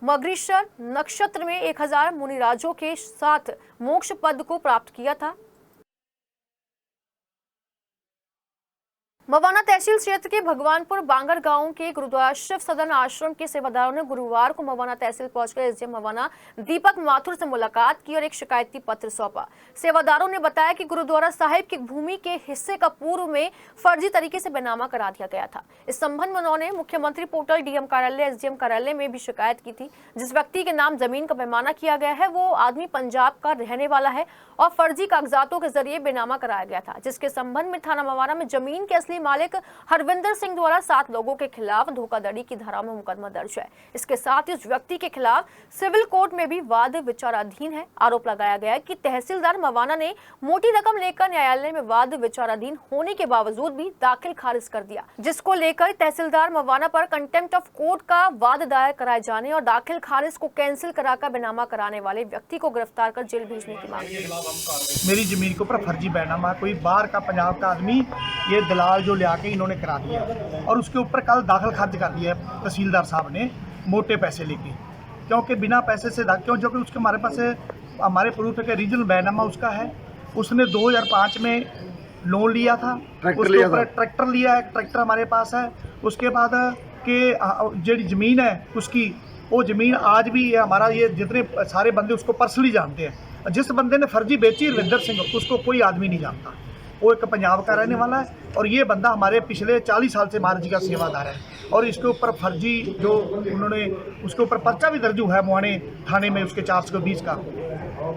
मगरीशर नक्षत्र में 1000 मुनिराजों के साथ मोक्ष पद को प्राप्त किया था। मवाना तहसील क्षेत्र के भगवानपुर बांगर गांव के गुरुद्वारा शिव सदन आश्रम के सेवादारों ने गुरुवार को मवाना तहसील पहुंचकर एसडीएम मवाना दीपक माथुर से मुलाकात की और एक शिकायती पत्र सौंपा। सेवादारों ने बताया कि गुरुद्वारा साहिब की भूमि के हिस्से का पूर्व में फर्जी तरीके से बेनामा करा दिया गया था। इस संबंध में उन्होंने मुख्यमंत्री पोर्टल, डीएम कार्यालय, एसडीएम कार्यालय में भी शिकायत की थी। जिस व्यक्ति के नाम जमीन का बेनामा किया गया है वो आदमी पंजाब का रहने वाला है और फर्जी कागजातों के जरिए बेनामा कराया गया था, जिसके संबंध में थाना मवाना में जमीन के असली मालिक हरविंदर सिंह द्वारा 7 लोगों के खिलाफ धोखाधड़ी की धारा में मुकदमा दर्ज है। इसके साथ ही उस व्यक्ति के खिलाफ सिविल कोर्ट में भी वाद विचाराधीन है। आरोप लगाया गया है कि तहसीलदार मवाना ने मोटी रकम लेकर न्यायालय में वाद विचाराधीन होने के बावजूद भी दाखिल खारिज कर दिया, जिसको लेकर तहसीलदार मवाना पर कंटेम्प्ट ऑफ कोर्ट का वाद दायर कराए जाने और दाखिल खारिज को कैंसिल कराकर बेनामा कराने वाले व्यक्ति को गिरफ्तार कर जेल भेजने की मांग की। मेरी जमीन के ऊपर फर्जी बेनामा कोई बाहर का पंजाब का आदमी ये दलाल जो ले आके इन्होंने करा दिया और उसके ऊपर कल दाखिल खारिज कर दिया तहसीलदार साहब ने मोटे पैसे लेके, क्योंकि बिना पैसे से क्यों, जो कि उसके हमारे पास हमारे प्रूफ है कि रीजनल बैनामा उसका है। उसने 2005 में लोन लिया था, उसके ऊपर ट्रैक्टर लिया है, ट्रैक्टर हमारे पास है। उसके बाद के जो ज़मीन है उसकी, वो ज़मीन आज भी है हमारा, ये जितने सारे बंदे उसको पर्सनली जानते हैं। जिस बंदे ने फर्जी बेची रविंदर सिंह, उसको कोई आदमी नहीं जानता, वो एक पंजाब का रहने वाला है और ये बंदा हमारे पिछले 40 साल से महाराज जी का सेवादार है और इसके ऊपर फर्जी जो उन्होंने उसके ऊपर पर्चा भी दर्ज हुआ है मुआने थाने में उसके 420 का,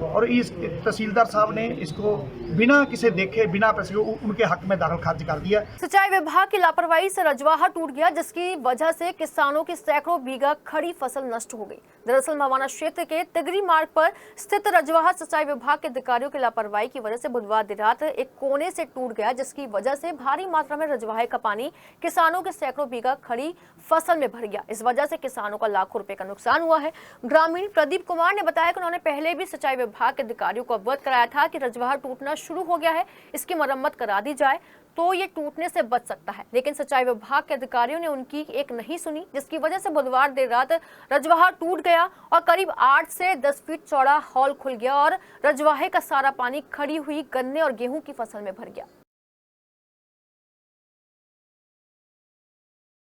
और इस तहसीलदार साहब ने इसको बिना किसी देखे बिना पैसे उनके हक में दाखिल खारिज कर दिया। सिंचाई विभाग की लापरवाही से रजवाहा टूट गया, जिसकी वजह से किसानों की सैकड़ों बीघा खड़ी फसल नष्ट हो गई। दरअसल मवाना क्षेत्र के तिगरी मार्ग पर स्थित रजवाहा सिंचाई विभाग के अधिकारियों की लापरवाही की वजह से बुधवार देर रात एक कोने से टूट गया, जिसकी वजह से भारी मात्रा में रजवाहे का पानी किसानों के सैकड़ों बीघा खड़ी फसल में भर गया। इस वजह से किसानों का लाखों रुपए का नुकसान हुआ है। ग्रामीण प्रदीप कुमार ने बताया कि उन्होंने पहले भी सिंचाई विभाग के अधिकारियों को अवगत कराया था कि रजवाहा टूटना शुरू हो गया है, इसकी मरम्मत करा दी जाए तो ये टूटने से बच सकता है। लेकिन सिंचाई विभाग के अधिकारियों ने उनकी एक नहीं सुनी, जिसकी वजह से बुधवार देर रात रजवाहा टूट गया और करीब 8 से 10 फीट चौड़ा हॉल खुल गया और रजवाहे का सारा पानी खड़ी हुई गन्ने और गेहूं की फसल में भर गया।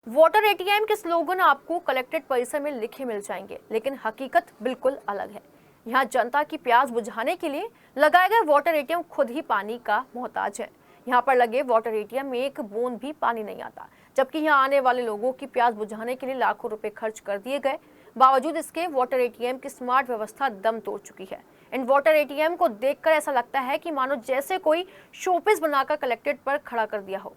वाटर एटीएम के स्लोगन आपको कलेक्ट्रेट परिसर में लिखे मिल जाएंगे, लेकिन हकीकत बिल्कुल अलग है। यहाँ जनता की प्यास बुझाने के लिए लगाए गए वाटर एटीएम खुद ही पानी का मोहताज है। यहाँ पर लगे वाटर एटीएम में एक बूंद भी पानी नहीं आता, जबकि यहाँ आने वाले लोगों की प्यास बुझाने के लिए लाखों रुपए खर्च कर दिए गए। बावजूद इसके वाटर एटीएम की स्मार्ट व्यवस्था दम तोड़ चुकी है। इन वाटर एटीएम को देखकर ऐसा लगता है कि मानो जैसे कोई शोपीस बनाकर कलेक्ट्रेट पर खड़ा कर दिया हो।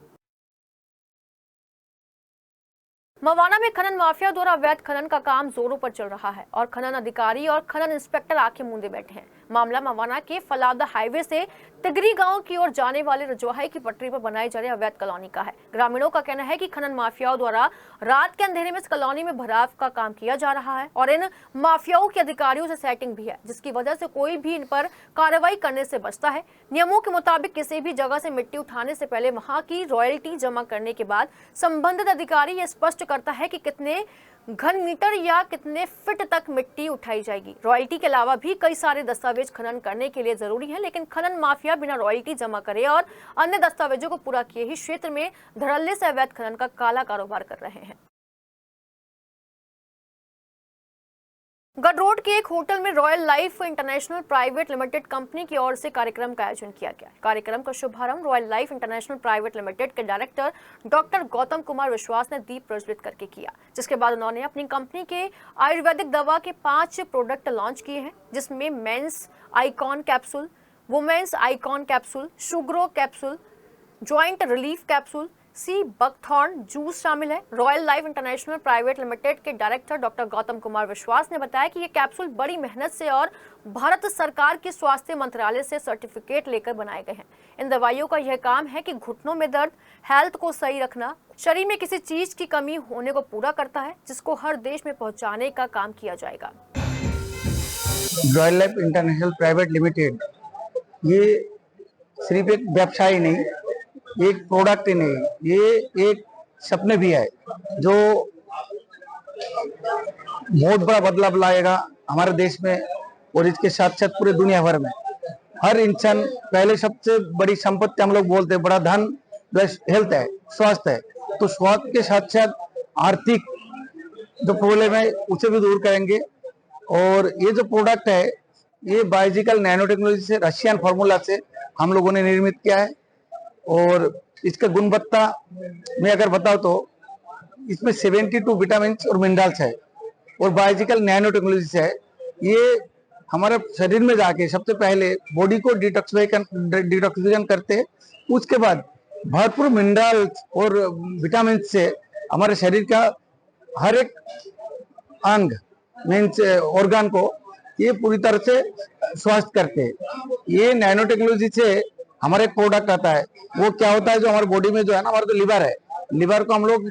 मवाना में खनन माफिया द्वारा अवैध खनन का काम जोरों पर चल रहा है और खनन अधिकारी और खनन इंस्पेक्टर आंखें मूंदे बैठे हैं। मामला मवाना के फलावदा हाईवे से तिगरी गांव की ओर जाने वाले रजवाहे की पटरी पर बनाई जा रही अवैध कॉलोनी का है। ग्रामीणों का कहना है कि खनन माफियाओं द्वारा रात के अंधेरे में इस कॉलोनी में भराव का काम किया जा रहा है और इन माफियाओं के अधिकारियों से सेटिंग भी है, जिसकी वजह से कोई भी इन पर कार्रवाई करने से बचता है। नियमों के मुताबिक किसी भी जगह से मिट्टी उठाने से पहले वहां की रॉयल्टी जमा करने के बाद संबंधित अधिकारी ये स्पष्ट करता है कि कितने घन मीटर या कितने फीट तक मिट्टी उठाई जाएगी। रॉयल्टी के अलावा भी कई सारे दस्तावेज खनन करने के लिए जरूरी हैं, लेकिन खनन माफिया बिना रॉयल्टी जमा करे और अन्य दस्तावेजों को पूरा किए ही क्षेत्र में धड़ल्ले से अवैध खनन का काला कारोबार कर रहे हैं। गडरोड के एक होटल में royal Life International Private limited company की ओर से कार्यक्रम का आयोजन किया गया। कार्यक्रम का शुभारंभ royal Life International Private Limited के डायरेक्टर डॉक्टर गौतम कुमार विश्वास ने दीप प्रज्वलित करके किया, जिसके बाद उन्होंने अपनी कंपनी के आयुर्वेदिक दवा के 5 प्रोडक्ट लॉन्च किए हैं, जिसमें men's icon capsule, women's icon capsule, Sugaro capsule, joint relief capsule, sea buckthorn juice शामिल है। Royal Life International Private Limited के डायरेक्टर डॉक्टर गौतम कुमार विश्वास ने बताया कि ये कैप्सूल बड़ी मेहनत से और भारत सरकार के स्वास्थ्य मंत्रालय से सर्टिफिकेट लेकर बनाए गए हैं। इन दवाइयों का यह काम है कि घुटनों में दर्द, हेल्थ को सही रखना, शरीर में किसी चीज की कमी होने को पूरा करता है, जिसको हर देश में पहुंचाने का काम किया जाएगा। Royal Life International Private limited ये सिर्फ एक व्यवसाय नहीं, एक प्रोडक्ट ही नहीं, ये एक सपने भी है जो बहुत बड़ा बदलाव लाएगा हमारे देश में और इसके साथ साथ पूरे दुनिया भर में। हर इंसान पहले सबसे बड़ी संपत्ति हम लोग बोलते हैं बड़ा धन हेल्थ है, स्वास्थ्य है, तो स्वास्थ्य के साथ साथ आर्थिक जो प्रॉब्लम है उसे भी दूर करेंगे। और ये जो प्रोडक्ट है ये बायोलॉजिकल नैनो टेक्नोलॉजी से रशियन फार्मूला से हम लोगों ने निर्मित किया है और इसका गुणवत्ता में अगर बताओ तो इसमें 72 विटामिन और मिनरल्स है और बायोलॉजिकल नैनो टेक्नोलॉजी से है। ये हमारे शरीर में जाके सबसे पहले बॉडी को डिटॉक्सिफिकेशन करते हैं, उसके बाद भरपूर मिनरल्स और विटामिन से हमारे शरीर का हर एक अंग मीन्स ऑर्गन को ये पूरी तरह से स्वस्थ करते हैं। ये नैनो टेक्नोलॉजी से हमारे एक प्रोडक्ट आता है, वो क्या होता है जो हमारे बॉडी में जो है ना, हमारा तो लिवर है, लिवर को हम लोग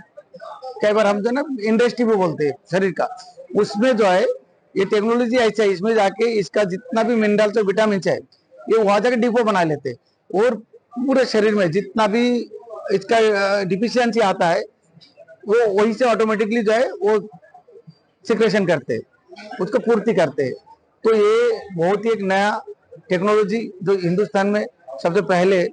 कई बार हम जो ना इंडस्ट्री भी बोलते हैं शरीर का, उसमें जो है ये टेक्नोलॉजी ऐसा है, इसमें जाके इसका जितना भी मिनरल्स और विटामिन है ये वहां जाके डिपो बना लेते हैं और पूरे शरीर में जितना भी इसका डिफिशियंसी आता है वो वहीं से ऑटोमेटिकली जो है वो सिक्रेशन करते हैं, उसको पूर्ति करते हैं। तो ये बहुत ही एक नया टेक्नोलॉजी जो हिंदुस्तान में सबसे पहले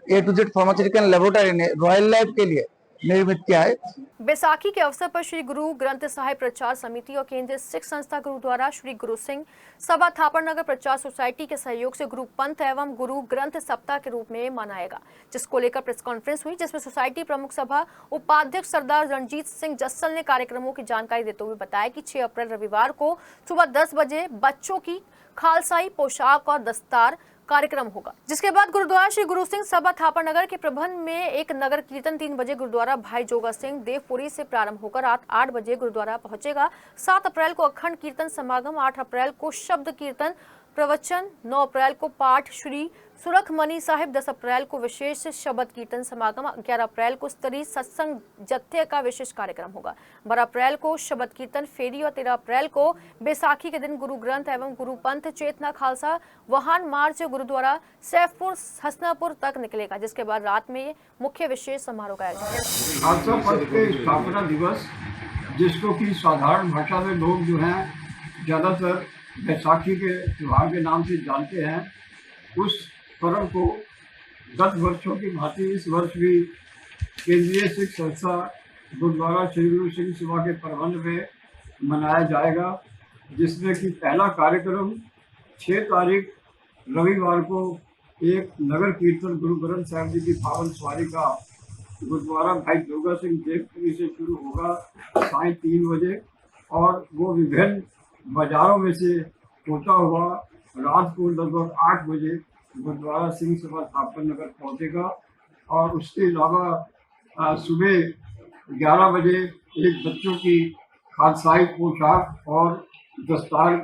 A to Z pharmaceutical laboratory ने रॉयल लाइफ के लिए निर्मित किया है। बैसाखी के अवसर पर श्री गुरु ग्रंथ साहिब प्रचार समिति और केंद्रीय सिख संस्था गुरुद्वारा श्री गुरु सिंह सभा थापरनगर प्रचार सोसाइटी के सहयोग से गुरु पंथ एवं गुरु ग्रंथ सप्ताह के रूप में मनाएगा, जिसको लेकर प्रेस कॉन्फ्रेंस हुई, जिसमें सोसाइटी प्रमुख सभा उपाध्यक्ष सरदार रणजीत सिंह जस्सल ने कार्यक्रमों की जानकारी देते हुए बताया कि 6 अप्रैल रविवार को सुबह 10 बजे बच्चों की खालसाई पोशाक और दस्तार कार्यक्रम होगा, जिसके बाद गुरुद्वारा श्री गुरु सिंह सभा थापरनगर के प्रबंध में एक नगर कीर्तन 3 बजे गुरुद्वारा भाई जोगा सिंह देवपुरी से प्रारंभ होकर रात 8 बजे गुरुद्वारा पहुंचेगा। 7 अप्रैल को अखंड कीर्तन समागम, 8 अप्रैल को शब्द कीर्तन प्रवचन, 9 अप्रैल को पाठ श्री सुरखमनी साहिब, 10 अप्रैल को विशेष शबद कीर्तन समागम, 11 अप्रैल को स्तरीय सत्संग जत्थे का विशेष कार्यक्रम होगा, 12 अप्रैल को शबद कीर्तन फेरी और 13 अप्रैल को बैसाखी के दिन गुरु ग्रंथ एवं गुरु पंथ चेतना खालसा वाहन मार्च गुरुद्वारा सैफपुर हसनापुर तक निकलेगा, जिसके बाद रात में मुख्य विशेष समारोह का आयोजन। खालसा पंथ के स्थापना दिवस, जिसको कि साधारण भाषा में लोग जो हैं ज़्यादातर बैसाखी के त्योहार के नाम से जानते हैं, उस पर्व को 10 वर्षों की भांति इस वर्ष भी केंद्रीय सिख संस्था गुरुद्वारा श्री गुरु सिंह सभा के प्रबंध में मनाया जाएगा, जिसमें कि पहला कार्यक्रम 6 तारीख रविवार को एक नगर कीर्तन गुरु ग्रंथ साहिब जी की पावन सवारी का गुरुद्वारा भाई दुर्गा सिंह देवपुरी से शुरू होगा साढ़े 3 बजे, और वो विभिन्न बाजारों में से होता हुआ रात को लगभग 8 बजे गुरुद्वारा सिंह सभा स्थापन नगर पहुँचेगा। और उसके अलावा सुबह 11 बजे एक बच्चों की खालसाई पोशाक और दस्तार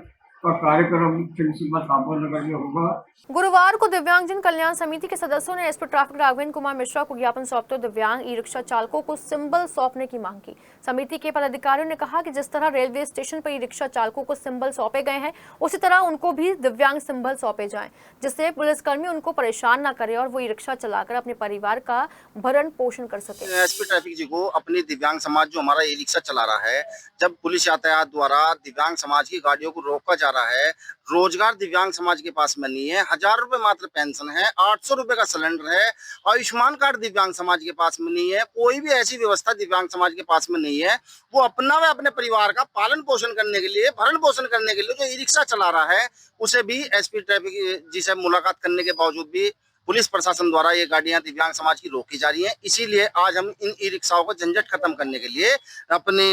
का कार्यक्रम सिंह सभा स्थापन नगर में होगा। गुरुवार को दिव्यांगजन कल्याण समिति के सदस्यों ने एसपी ट्रैफिक राघवेंद्र कुमार मिश्रा को ज्ञापन सौंपते हुए दिव्यांग ई रिक्शा चालकों को सिंबल सौंपने की मांग की। समिति के पदाधिकारियों ने कहा कि जिस तरह रेलवे स्टेशन पर ई रिक्शा चालकों को सिंबल सौंपे गए हैं, उसी तरह उनको भी दिव्यांग सिंबल सौंपे जाएं, जिससे पुलिसकर्मी उनको परेशान न करे और वो ई रिक्शा चलाकर अपने परिवार का भरण पोषण कर सके। एसपी ट्रैफिक जी को अपने दिव्यांग समाज जो हमारा ई रिक्शा चला रहा है, जब पुलिस यातायात द्वारा दिव्यांग समाज की गाड़ियों को रोका जा रहा है, रोजगार दिव्यांग समाज के पास में नहीं है, 1000 रुपए मात्र पेंशन है, 800 रुपए का सिलेंडर है, आयुष्मान कार्ड दिव्यांग समाज के पास में नहीं है, कोई भी ऐसी व्यवस्था दिव्यांग समाज के पास में नहीं है। वो अपना व अपने परिवार का पालन पोषण करने के लिए, भरण पोषण करने के लिए जो ई रिक्शा चला रहा है, उसे भी एसपी ट्रैफिक जी से मुलाकात करने के बावजूद भी पुलिस प्रशासन द्वारा ये गाड़ियां दिव्यांग समाज की रोकी जा रही हैं। इसीलिए आज हम इन ई रिक्शाओं को झंझट खत्म करने के लिए अपने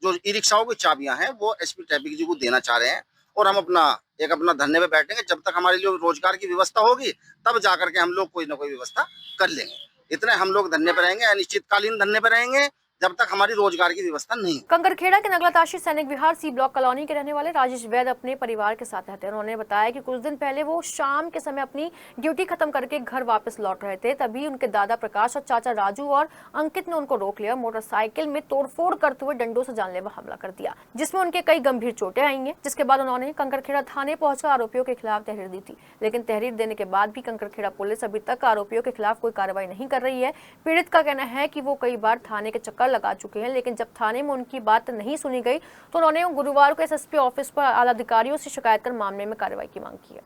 जो ई रिक्शाओं की चाबियां हैं वो एसपी ट्रैफिक जी को देना चाह रहे हैं, और हम अपना धरने पे बैठेंगे। जब तक हमारे लिए रोजगार की व्यवस्था होगी तब जाकर के हम लोग कोई ना कोई व्यवस्था कर लेंगे। इतने हम लोग धरने पे रहेंगे, अनिश्चितकालीन धरने पे रहेंगे जब तक हमारी रोजगार की व्यवस्था नहीं। कंकरखेड़ा के नगलाताशी सैनिक विहार सी ब्लॉक कॉलोनी के रहने वाले राजेश वैद अपने परिवार के साथ रहते हैं। उन्होंने बताया कि कुछ दिन पहले वो शाम के समय अपनी ड्यूटी खत्म करके घर वापस लौट रहे थे, तभी उनके दादा प्रकाश और चाचा राजू और अंकित ने उनको रोक लिया, मोटरसाइकिल में तोड़फोड़ करते हुए डंडों से जानलेवा हमला कर दिया, जिसमें उनके कई गंभीर चोटें आई हैं। जिसके बाद उन्होंने कंकरखेड़ा थाने पहुंचकर आरोपियों के खिलाफ तहरीर दी थी, लेकिन तहरीर देने के बाद भी कंकरखेड़ा पुलिस अभी तक आरोपियों के खिलाफ कोई कार्रवाई नहीं कर रही है। पीड़ित का कहना है कि वो कई बार थाने के चक्कर लगा चुके हैं, लेकिन जब थाने में उनकी बात नहीं सुनी गई तो उन्होंने गुरुवार को एसएसपी ऑफिस पर आला अधिकारियों से शिकायत कर मामले में कार्रवाई की मांग की है।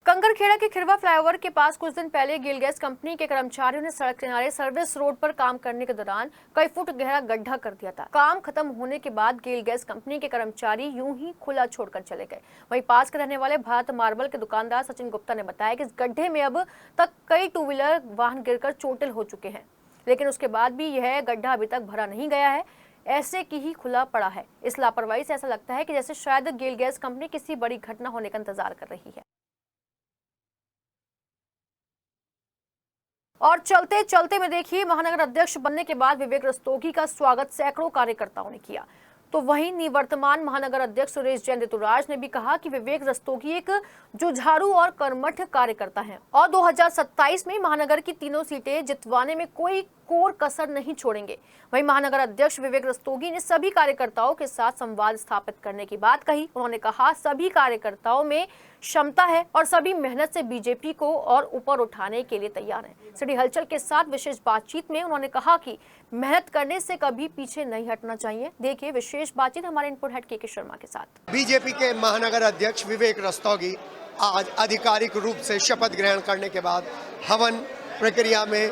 कंकरखेड़ा के खिरवा फ्लाईओवर के पास कुछ दिन पहले गेल गैस कंपनी के कर्मचारियों ने सड़क किनारे सर्विस रोड पर काम करने के दौरान कई फुट गहरा गड्ढा कर दिया था। काम खत्म होने के बाद गेल गैस कंपनी के कर्मचारी यूं ही खुला छोड़कर चले गए। वहीं पास के रहने वाले भारत मार्बल के दुकानदार सचिन गुप्ता ने बताया कि इस गड्ढे में अब तक कई 2 व्हीलर वाहन गिरकर चोटिल हो चुके हैं, लेकिन उसके बाद भी यह गड्ढा अभी तक भरा नहीं गया है, ऐसे की ही खुला पड़ा है। इस लापरवाही से ऐसा लगता है कि जैसे शायद गेल गैस कंपनी किसी बड़ी घटना होने का इंतजार कर रही है। और चलते चलते में देखिए, महानगर अध्यक्ष बनने के बाद विवेक रस्तोगी का स्वागत सैकड़ों कार्यकर्ताओं ने किया, तो वहीं निवर्तमान महानगर अध्यक्ष सुरेश जैन ऋतुराज ने भी कहा कि विवेक रस्तोगी एक जुझारू और कर्मठ कार्यकर्ता हैं और 2027 में महानगर की तीनों सीटें जितवाने में कोई कोर कसर नहीं छोड़ेंगे। वहीं महानगर अध्यक्ष विवेक रस्तोगी ने सभी कार्यकर्ताओं के साथ संवाद स्थापित करने की बात कही। उन्होंने कहा सभी कार्यकर्ताओं में क्षमता है और सभी मेहनत से बीजेपी को और ऊपर उठाने के लिए तैयार हैं। सिटी हलचल के साथ विशेष बातचीत में उन्होंने कहा कि मेहनत करने से कभी पीछे नहीं हटना चाहिए। देखिए विशेष बातचीत हमारे इनपुट हेड के शर्मा के साथ। बीजेपी के महानगर अध्यक्ष विवेक रस्तोगी आज आधिकारिक रूप से शपथ ग्रहण करने के बाद हवन प्रक्रिया में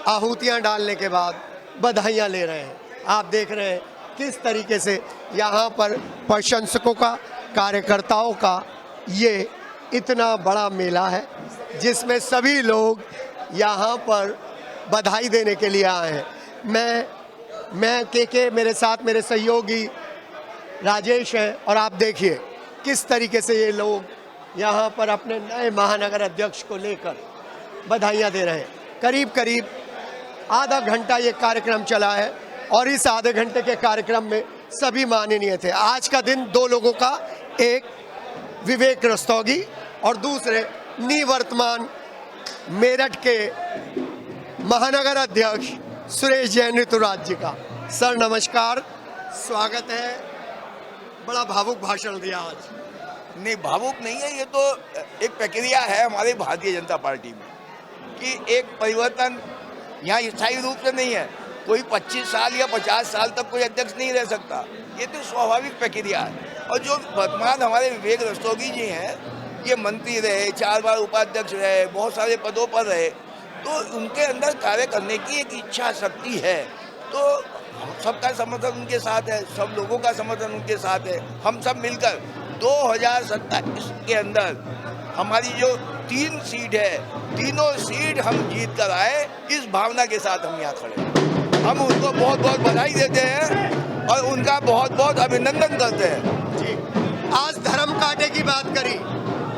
आहुतियां डालने के बाद बधाइयां ले रहे हैं। आप देख रहे हैं किस तरीके से यहाँ पर प्रशंसकों का, कार्यकर्ताओं का ये इतना बड़ा मेला है, जिसमें सभी लोग यहाँ पर बधाई देने के लिए आए हैं। मैं के मेरे साथ मेरे सहयोगी राजेश हैं, और आप देखिए किस तरीके से ये लोग यहाँ पर अपने नए महानगर अध्यक्ष को लेकर बधाइयाँ दे रहे हैं। करीब करीब आधा घंटा ये कार्यक्रम चला है और इस आधे घंटे के कार्यक्रम में सभी माननीय थे। आज का दिन दो लोगों का, एक विवेक रस्तोगी और दूसरे निवर्तमान मेरठ के महानगर अध्यक्ष सुरेश जैन ऋतुराज जी का। सर नमस्कार, स्वागत है। बड़ा भावुक भाषण दिया आज। नहीं, भावुक नहीं है, ये तो एक प्रक्रिया है हमारी भारतीय जनता पार्टी में कि एक परिवर्तन यहाँ स्थायी रूप से नहीं है। कोई 25 साल या 50 साल तक कोई अध्यक्ष नहीं रह सकता, ये तो स्वाभाविक प्रक्रिया है। और जो वर्तमान हमारे विवेक रस्तोगी जी हैं, ये मंत्री रहे, 4 बार उपाध्यक्ष रहे, बहुत सारे पदों पर रहे, तो उनके अंदर कार्य करने की एक इच्छा शक्ति है। तो सबका समर्थन उनके साथ है, सब लोगों का समर्थन उनके साथ है। हम सब मिलकर 2027 के अंदर हमारी जो 3 सीट है, तीनों सीट हम जीत कर आए, इस भावना के साथ हम यहाँ खड़े हैं। हम उनको बहुत बहुत बधाई देते हैं और उनका बहुत बहुत अभिनंदन करते हैं। जी, आज धर्म कांटे की बात करी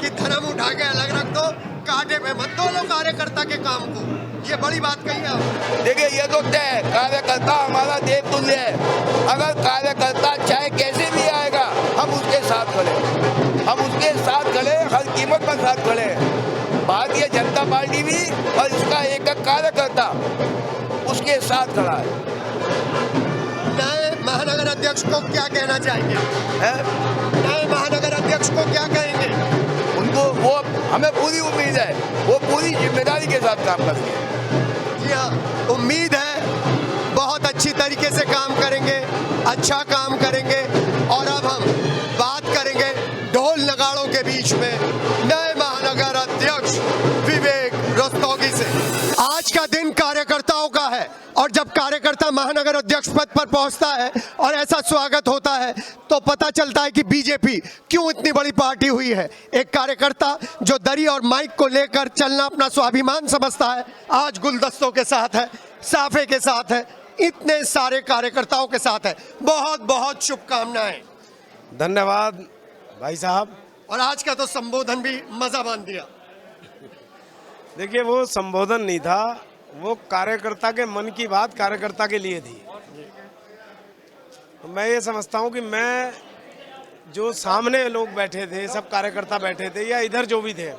कि धर्म उठा के अलग रख दो, कांटे पे मत दो लो कार्यकर्ता के काम को, ये बड़ी बात कही आप। देखिए, ये तो तय है, कार्यकर्ता हमारा देव तुल्य है। अगर कार्यकर्ता चाहे कैसे भी आएगा, हम उसके साथ खड़े, हम उसके साथ खड़े, हर कीमत पर साथ खड़े। भारतीय जनता पार्टी भी और इसका एक कार्यकर्ता उसके साथ खड़ा है। नए महानगर अध्यक्ष को क्या कहना चाहेंगे? नए महानगर अध्यक्ष को क्या कहेंगे? उनको वो हमें पूरी उम्मीद है, वो पूरी जिम्मेदारी के साथ काम करेंगे। जी हाँ, उम्मीद है बहुत अच्छी तरीके से काम करेंगे, अच्छा काम करेंगे। और अब हम बात करेंगे ढोल नगाड़ों के बीच में नए महानगर अध्यक्ष विवेक रस्तोगी से। आज का दिन कार्यकर्ताओं का है और जब कार्यकर्ता महानगर अध्यक्ष पद पर पहुंचता है और ऐसा स्वागत होता है तो पता चलता है कि बीजेपी क्यों इतनी बड़ी पार्टी हुई है। एक कार्यकर्ता जो दरी और माइक को लेकर चलना अपना स्वाभिमान समझता है, आज गुलदस्तों के साथ है, साफे के साथ है, इतने सारे कार्यकर्ताओं के साथ है। बहुत बहुत शुभकामनाएं। धन्यवाद भाई साहब। और आज का तो संबोधन भी मजा मान दिया। देखिए, वो संबोधन नहीं था, वो कार्यकर्ता के मन की बात कार्यकर्ता के लिए थी। तो मैं ये समझता हूँ कि मैं जो सामने लोग बैठे थे, सब कार्यकर्ता बैठे थे या इधर जो भी थे,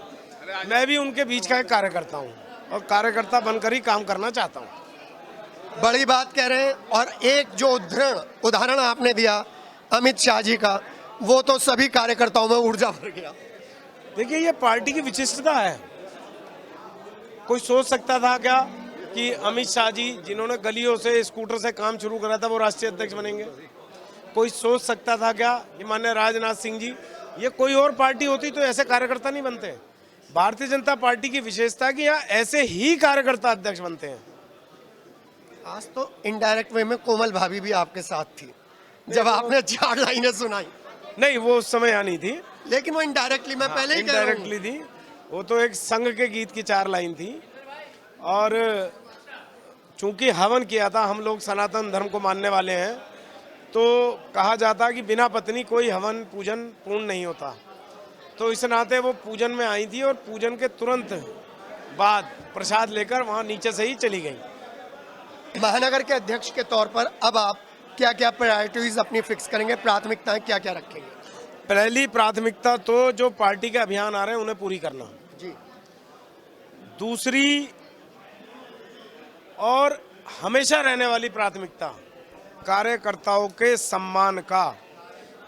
मैं भी उनके बीच का एक कार्यकर्ता हूँ और कार्यकर्ता बनकर ही काम करना चाहता हूँ। बड़ी बात कह रहे हैं। और एक जो उदाहरण आपने दिया अमित शाह जी का, वो तो सभी कार्यकर्ताओं में ऊर्जा भर गया। देखिए, ये पार्टी की विशिष्टता है। कोई सोच सकता था क्या कि अमित शाह जी, जिन्होंने गलियों से स्कूटर से काम शुरू करा था, वो राष्ट्रीय अध्यक्ष बनेंगे? कोई सोच सकता था क्या कि माननीय राजनाथ सिंह जी, ये कोई और पार्टी होती तो ऐसे कार्यकर्ता नहीं बनते। भारतीय जनता पार्टी की विशेषता है कि यहाँ ऐसे ही कार्यकर्ता अध्यक्ष बनते हैं। आज तो इनडायरेक्ट वे में कोमल भाभी भी आपके साथ थी जब आपने 4 लाइनें सुनाई। नहीं, वो उस समय यहाँ नहीं थी, लेकिन वो इनडायरेक्टली, मैं पहले ही इनडायरेक्टली थी। वो तो एक संघ के गीत की 4 लाइन थी। और चूंकि हवन किया था, हम लोग सनातन धर्म को मानने वाले हैं, तो कहा जाता कि बिना पत्नी कोई हवन पूजन पूर्ण नहीं होता। तो इस नाते वो पूजन में आई थी और पूजन के तुरंत बाद प्रसाद लेकर वहाँ नीचे से ही चली गई। महानगर के अध्यक्ष के तौर पर अब आप क्या क्या प्रायोरिटीज अपनी फिक्स करेंगे, प्राथमिकताएं क्या क्या रखेंगे? पहली प्राथमिकता तो जो पार्टी के अभियान आ रहे हैं उन्हें पूरी करना जी। दूसरी और हमेशा रहने वाली प्राथमिकता, कार्यकर्ताओं के सम्मान का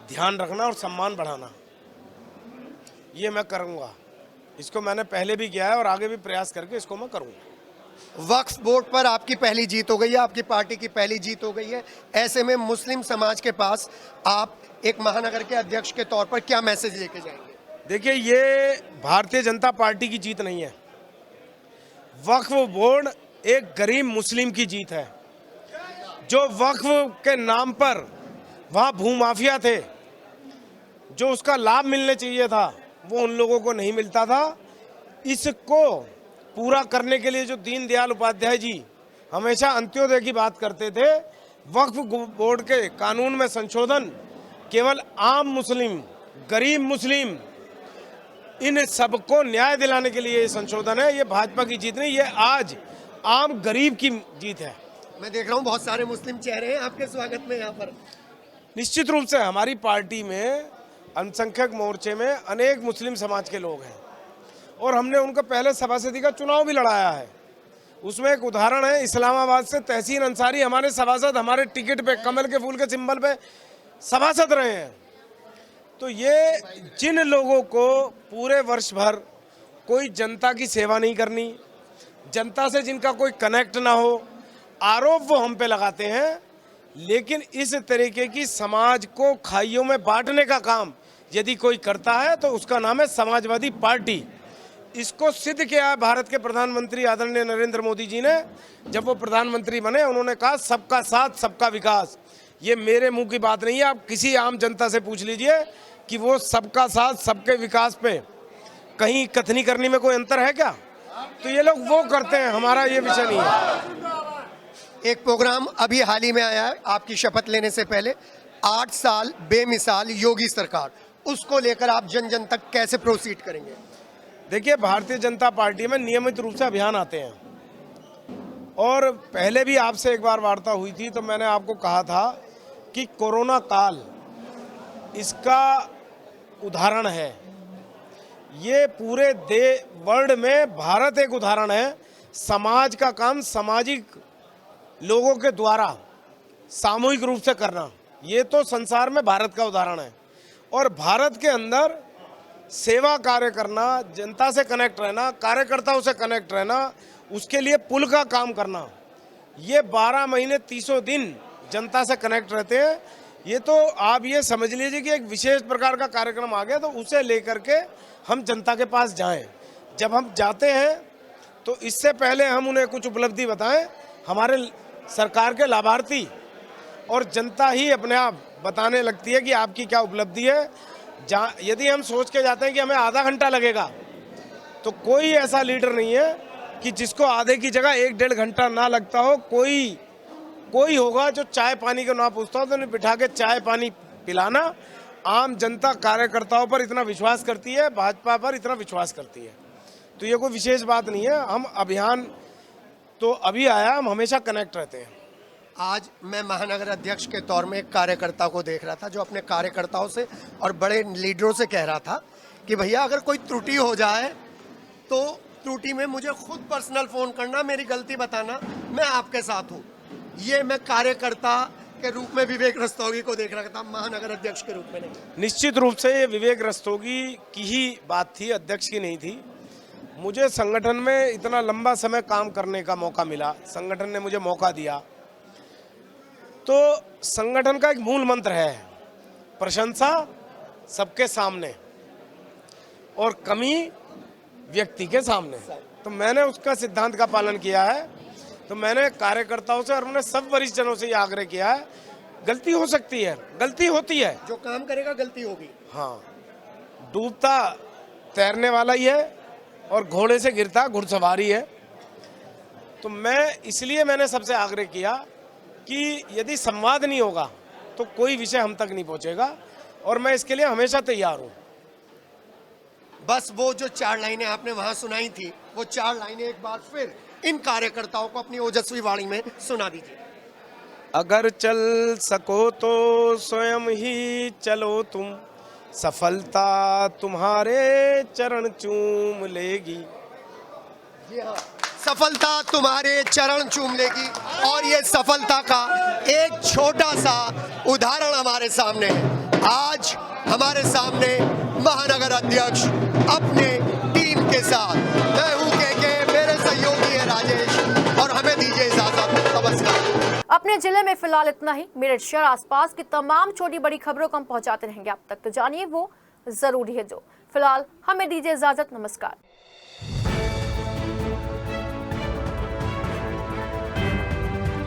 ध्यान रखना और सम्मान बढ़ाना। ये मैं करूँगा, इसको मैंने पहले भी किया है और आगे भी प्रयास करके इसको मैं करूँगा। वक्फ बोर्ड पर आपकी पहली जीत हो गई है, आपकी पार्टी की पहली जीत हो गई है। ऐसे में मुस्लिम समाज के पास आप एक महानगर के अध्यक्ष के तौर पर क्या मैसेज लेके जाएंगे? देखिए, ये भारतीय जनता पार्टी की जीत नहीं है, वक्फ बोर्ड एक गरीब मुस्लिम की जीत है। जो वक्फ के नाम पर वहाँ भूमाफिया थे, जो उसका लाभ मिलने चाहिए था, वो उन लोगों को नहीं मिलता था। इसको पूरा करने के लिए जो दीनदयाल उपाध्याय जी हमेशा अंत्योदय की बात करते थे, वक्फ बोर्ड के कानून में संशोधन केवल आम मुस्लिम, गरीब मुस्लिम, इन सबको न्याय दिलाने के लिए संशोधन है। ये भाजपा की जीत नहीं, ये आज आम गरीब की जीत है। मैं देख रहा हूँ बहुत सारे मुस्लिम चेहरे हैं आपके स्वागत में यहाँ पर। निश्चित रूप से हमारी पार्टी में अल्पसंख्यक मोर्चे में अनेक मुस्लिम समाज के लोग हैं और हमने उनका पहले सभासदी का चुनाव भी लड़ाया है। उसमें एक उदाहरण है, इस्लामाबाद से तहसीन अंसारी हमारे सभासद हमारे टिकट पे कमल के फूल के सिंबल पे सभासद रहे हैं। तो ये जिन लोगों को पूरे वर्ष भर कोई जनता की सेवा नहीं करनी, जनता से जिनका कोई कनेक्ट ना हो, आरोप वो हम पे लगाते हैं, लेकिन इस तरीके की समाज को खाइयों में बांटने का काम यदि कोई करता है तो उसका नाम है समाजवादी पार्टी। इसको सिद्ध किया है भारत के प्रधानमंत्री आदरणीय नरेंद्र मोदी जी ने। जब वो प्रधानमंत्री बने उन्होंने कहा सबका साथ सबका विकास। ये मेरे मुंह की बात नहीं है, आप किसी आम जनता से पूछ लीजिए कि वो सबका साथ सबके विकास पे कहीं कथनी करनी में कोई अंतर है क्या? तो ये लोग वो करते हैं, हमारा ये विषय नहीं है। एक प्रोग्राम अभी हाल ही में आया है आपकी शपथ लेने से पहले, 8 साल बेमिसाल योगी सरकार, उसको लेकर आप जन जन तक कैसे प्रोसीड करेंगे? देखिए, भारतीय जनता पार्टी में नियमित रूप से अभियान आते हैं और पहले भी आपसे एक बार वार्ता हुई थी तो मैंने आपको कहा था कि कोरोना काल इसका उदाहरण है। ये पूरे वर्ल्ड में भारत एक उदाहरण है। समाज का काम सामाजिक लोगों के द्वारा सामूहिक रूप से करना, ये तो संसार में भारत का उदाहरण है। और भारत के अंदर सेवा कार्य करना, जनता से कनेक्ट रहना, कार्यकर्ताओं से कनेक्ट रहना, उसके लिए पुल का काम करना, ये 12 महीने 300 दिन जनता से कनेक्ट रहते हैं। ये तो आप ये समझ लीजिए कि एक विशेष प्रकार का कार्यक्रम आ गया, तो उसे लेकर के हम जनता के पास जाएं। जब हम जाते हैं तो इससे पहले हम उन्हें कुछ उपलब्धि बताएं। हमारे सरकार के लाभार्थी और जनता ही अपने आप बताने लगती है कि आपकी क्या उपलब्धि है। यदि हम सोच के जाते हैं कि हमें आधा घंटा लगेगा, तो कोई ऐसा लीडर नहीं है कि जिसको आधे की जगह 1-1.5 घंटा ना लगता हो। कोई होगा जो चाय पानी को ना पूछता हो, तो उन्हें बिठा के चाय पानी पिलाना। आम जनता कार्यकर्ताओं पर इतना विश्वास करती है, भाजपा पर इतना विश्वास करती है, तो ये कोई विशेष बात नहीं है। हम अभियान तो अभी आया, हम हमेशा कनेक्ट रहते हैं। आज मैं महानगर अध्यक्ष के तौर में एक कार्यकर्ता को देख रहा था जो अपने कार्यकर्ताओं से और बड़े लीडरों से कह रहा था कि भैया अगर कोई त्रुटि हो जाए तो त्रुटि में मुझे खुद पर्सनल फ़ोन करना, मेरी गलती बताना, मैं आपके साथ हूँ। ये मैं कार्यकर्ता के रूप में विवेक रस्तोगी को देख रहा था, महानगर अध्यक्ष के रूप में नहीं। निश्चित रूप से ये विवेक रस्तोगी की ही बात थी, अध्यक्ष की नहीं थी। मुझे संगठन में इतना लंबा समय काम करने का मौका मिला, संगठन ने मुझे मौका दिया। तो संगठन का एक मूल मंत्र है प्रशंसा सबके सामने और कमी व्यक्ति के सामने। तो मैंने उसका सिद्धांत का पालन किया है। तो मैंने कार्यकर्ताओं से और मैंने सब वरिष्ठ जनों से ये आग्रह किया है, गलती हो सकती है, गलती होती है, जो काम करेगा गलती होगी। हाँ, डूबता तैरने वाला ही है और घोड़े से गिरता घुड़सवारी है। तो इसलिए मैंने सबसे आग्रह किया कि यदि संवाद नहीं होगा तो कोई विषय हम तक नहीं पहुंचेगा और मैं इसके लिए हमेशा तैयार हूं। बस वो जो 4 लाइनें आपने वहां सुनाई थी, वो 4 लाइनें एक बार फिर इन कार्यकर्ताओं को अपनी ओजस्वी वाणी में सुना दीजिए। अगर चल सको तो स्वयं ही चलो तुम, सफलता तुम्हारे चरण चूम लेगी। जी हाँ, सफलता तुम्हारे चरण चूम लेगी। और ये सफलता का एक छोटा सा उदाहरण हमारे सामने है। आज हमारे सामने महानगर अध्यक्ष अपने टीम के साथ, मैं हूँ के मेरे सहयोगी है राजेश, और हमें दीजिए इजाजत। नमस्कार। अपने जिले में फिलहाल इतना ही। मेरठ शहर आसपास की तमाम छोटी बड़ी खबरों को हम पहुंचाते रहेंगे आप तक, तो जानिए वो जरूरी है जो। फिलहाल हमें दीजिए इजाजत। नमस्कार।